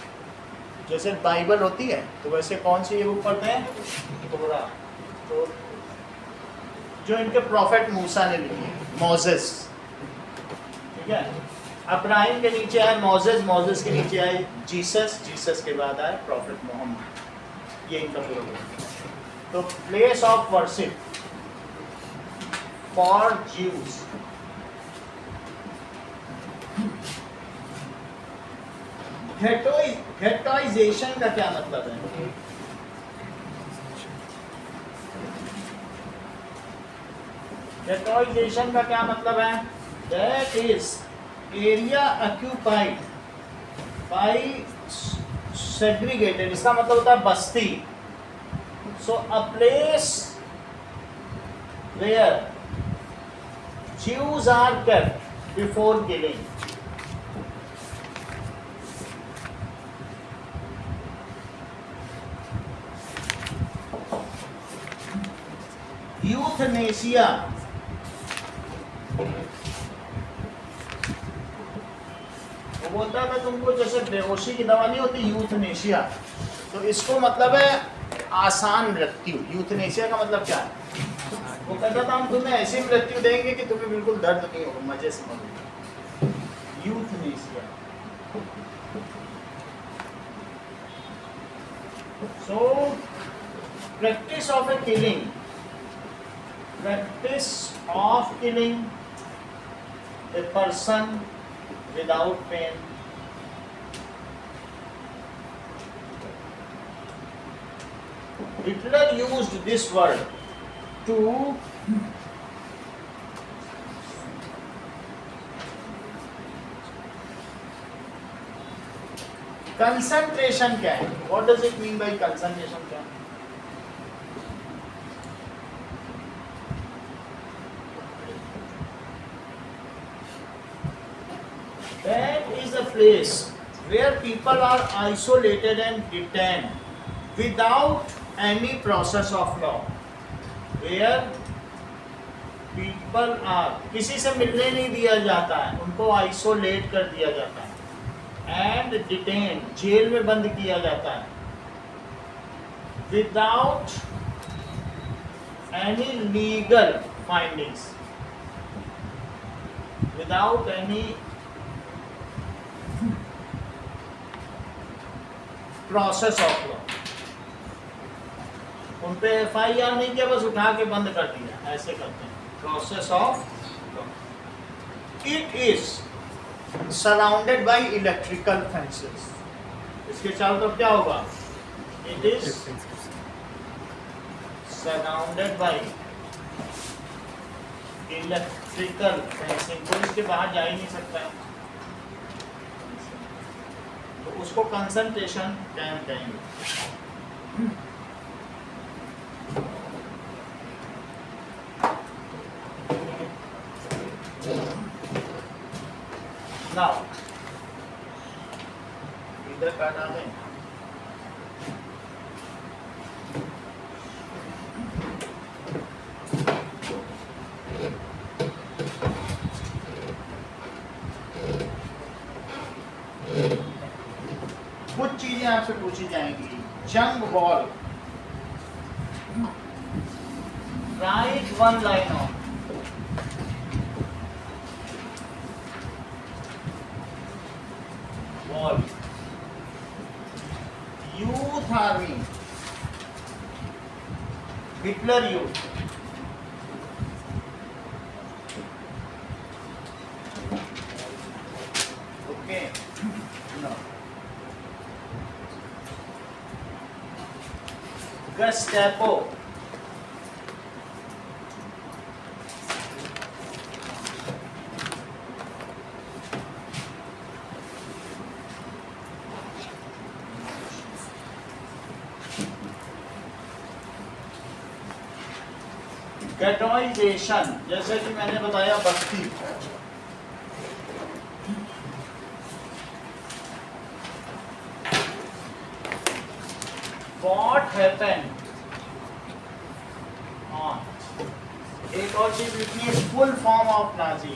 जैसे बाइबल होती है तो वैसे कौन सी ये बुक पढ़ते हैं? तोरा। तो जो इनके प्रॉफिट मूसा ने लिखी है, मोसेस, ठीक है। अब्राहिम के नीचे आए मोसेस, मोसेस के नीचे आए जीसस, जीसस के बाद आए प्रॉफिट मोहम्मद। ये इनका पूरा बुक है। तो place of worship for Jews, ghettoization का क्या मतलब है? घेटोइजेशन का क्या मतलब है? That is area occupied by segregated, इसका मतलब होता है बस्ती। So a place where Jews are kept before killing. Euthanasia, वो बोलता था तुमको जैसे बेहोशी की दवा नहीं होती यूथनेशिया, तो इसको मतलब है आसान मृत्यु। यूथनेशिया का मतलब क्या है? वो कहता था हम तुम्हें ऐसी मृत्यु देंगे कि तुम्हें बिल्कुल दर्द नहीं होगा, मजे से मरोगे। Euthanasia. So practice of a killing, practice of killing a person without pain, Hitler used this word to concentration camp. What does it mean by concentration camp? That is a place where people are isolated and detained without any process of law. Where people are, किसी से मिलने नहीं दिया जाता है, उनको आइसोलेट कर दिया जाता है, एंड डिटेन, जेल में बंद किया जाता है, without any legal findings, without any process of law. उन पे FIR नहीं किया, बस उठा के बंद कर दिया, ऐसे करते हैं। Process of law. It is surrounded by electrical fences. इसके चारों तरफ क्या होगा? It is surrounded by electrical fencing. कोई इसके बाहर जा ही नहीं सकता है, तो उसको कंसंट्रेशन कैंप कहेंगे। Now, इधर का नाम है चीजें आपसे पूछी जाएंगी। Jungvolk, write one line on. वॉल, youth army, Hitler youth, okay no, Gestapo, ghettoization, जैसे कि मैंने बताया बस्ती, What happened on, एक और चीज लिखनी है, फुल फॉर्म ऑफ नाजी।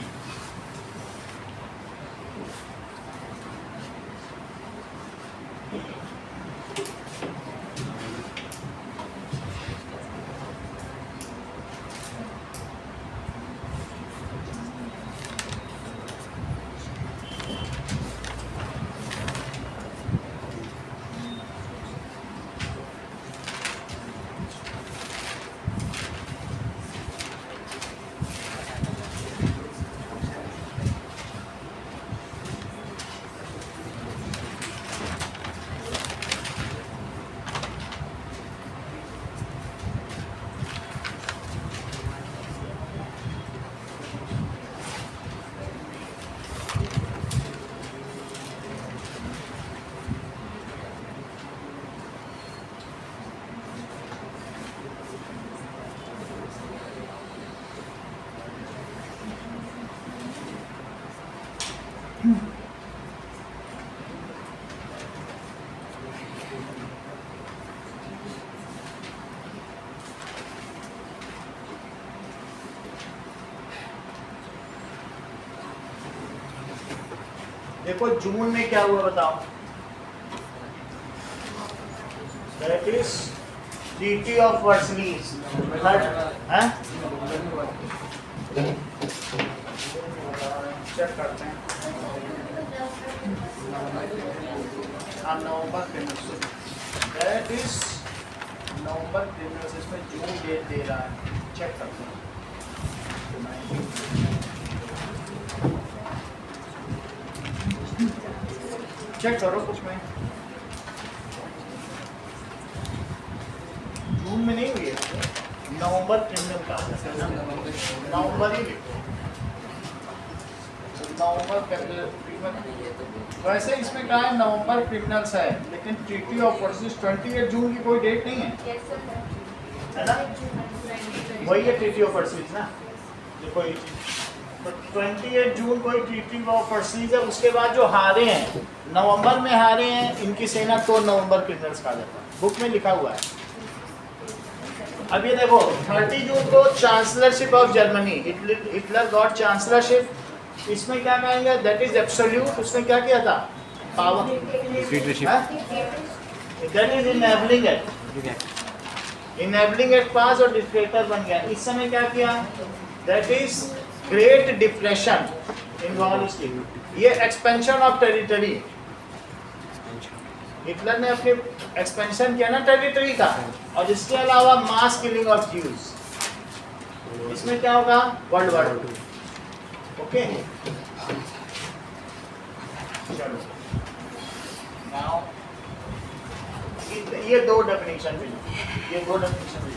देखो जून में क्या हुआ बताओ। That is treaty of Versailles, check करते हैं। हाँ, November criminals, that is November criminals, इसमें जून डेट दे रहा है, चेक करते हैं। चेक करो कुछ में, जून में नहीं हुई है, नवंबर क्रिमिनल का, नवंबर ही लिखो, नवंबर क्रिमिनल। वैसे इसमें कहा है नवंबर क्रिमिनल्स है, लेकिन ट्रीटी ऑफ वर्सेस 28 जून की कोई डेट नहीं है, है ना? वही है ट्रीटी ऑफ वर्सेस ना, जो कोई तो 28 जून कोई ट्रीटी ऑफ वर्सेस है। उसके बाद जो हारे हैं, नवंबर में हारे हैं, इनकी सेना तो नवंबर क्रिमिनल्स कहा जाता है, बुक में लिखा हुआ है। अब ये देखो 30 जून को चांसलरशिप ऑफ जर्मनी, हिटलर गॉट चांसलरशिप, इसमें क्या कहेंगे, दैट इज एब्सोल्यूट। उसने क्या किया था, power, that is enabling it, enabling it pass और डिक्टेटर बन गया। इस समय क्या किया, that is great depression involve, ये एक्सपेंशन ऑफ टेरिटरी, हिटलर ने अपने एक्सपेंशन किया ना टेरिटरी का, और इसके अलावा मास किलिंग ऑफ ज्यूज। इसमें क्या होगा, वर्ल्ड वॉर 2, ओके। चलो नाउ ये दो डेफिनेशन भी, ये दो डेफिनेशन भी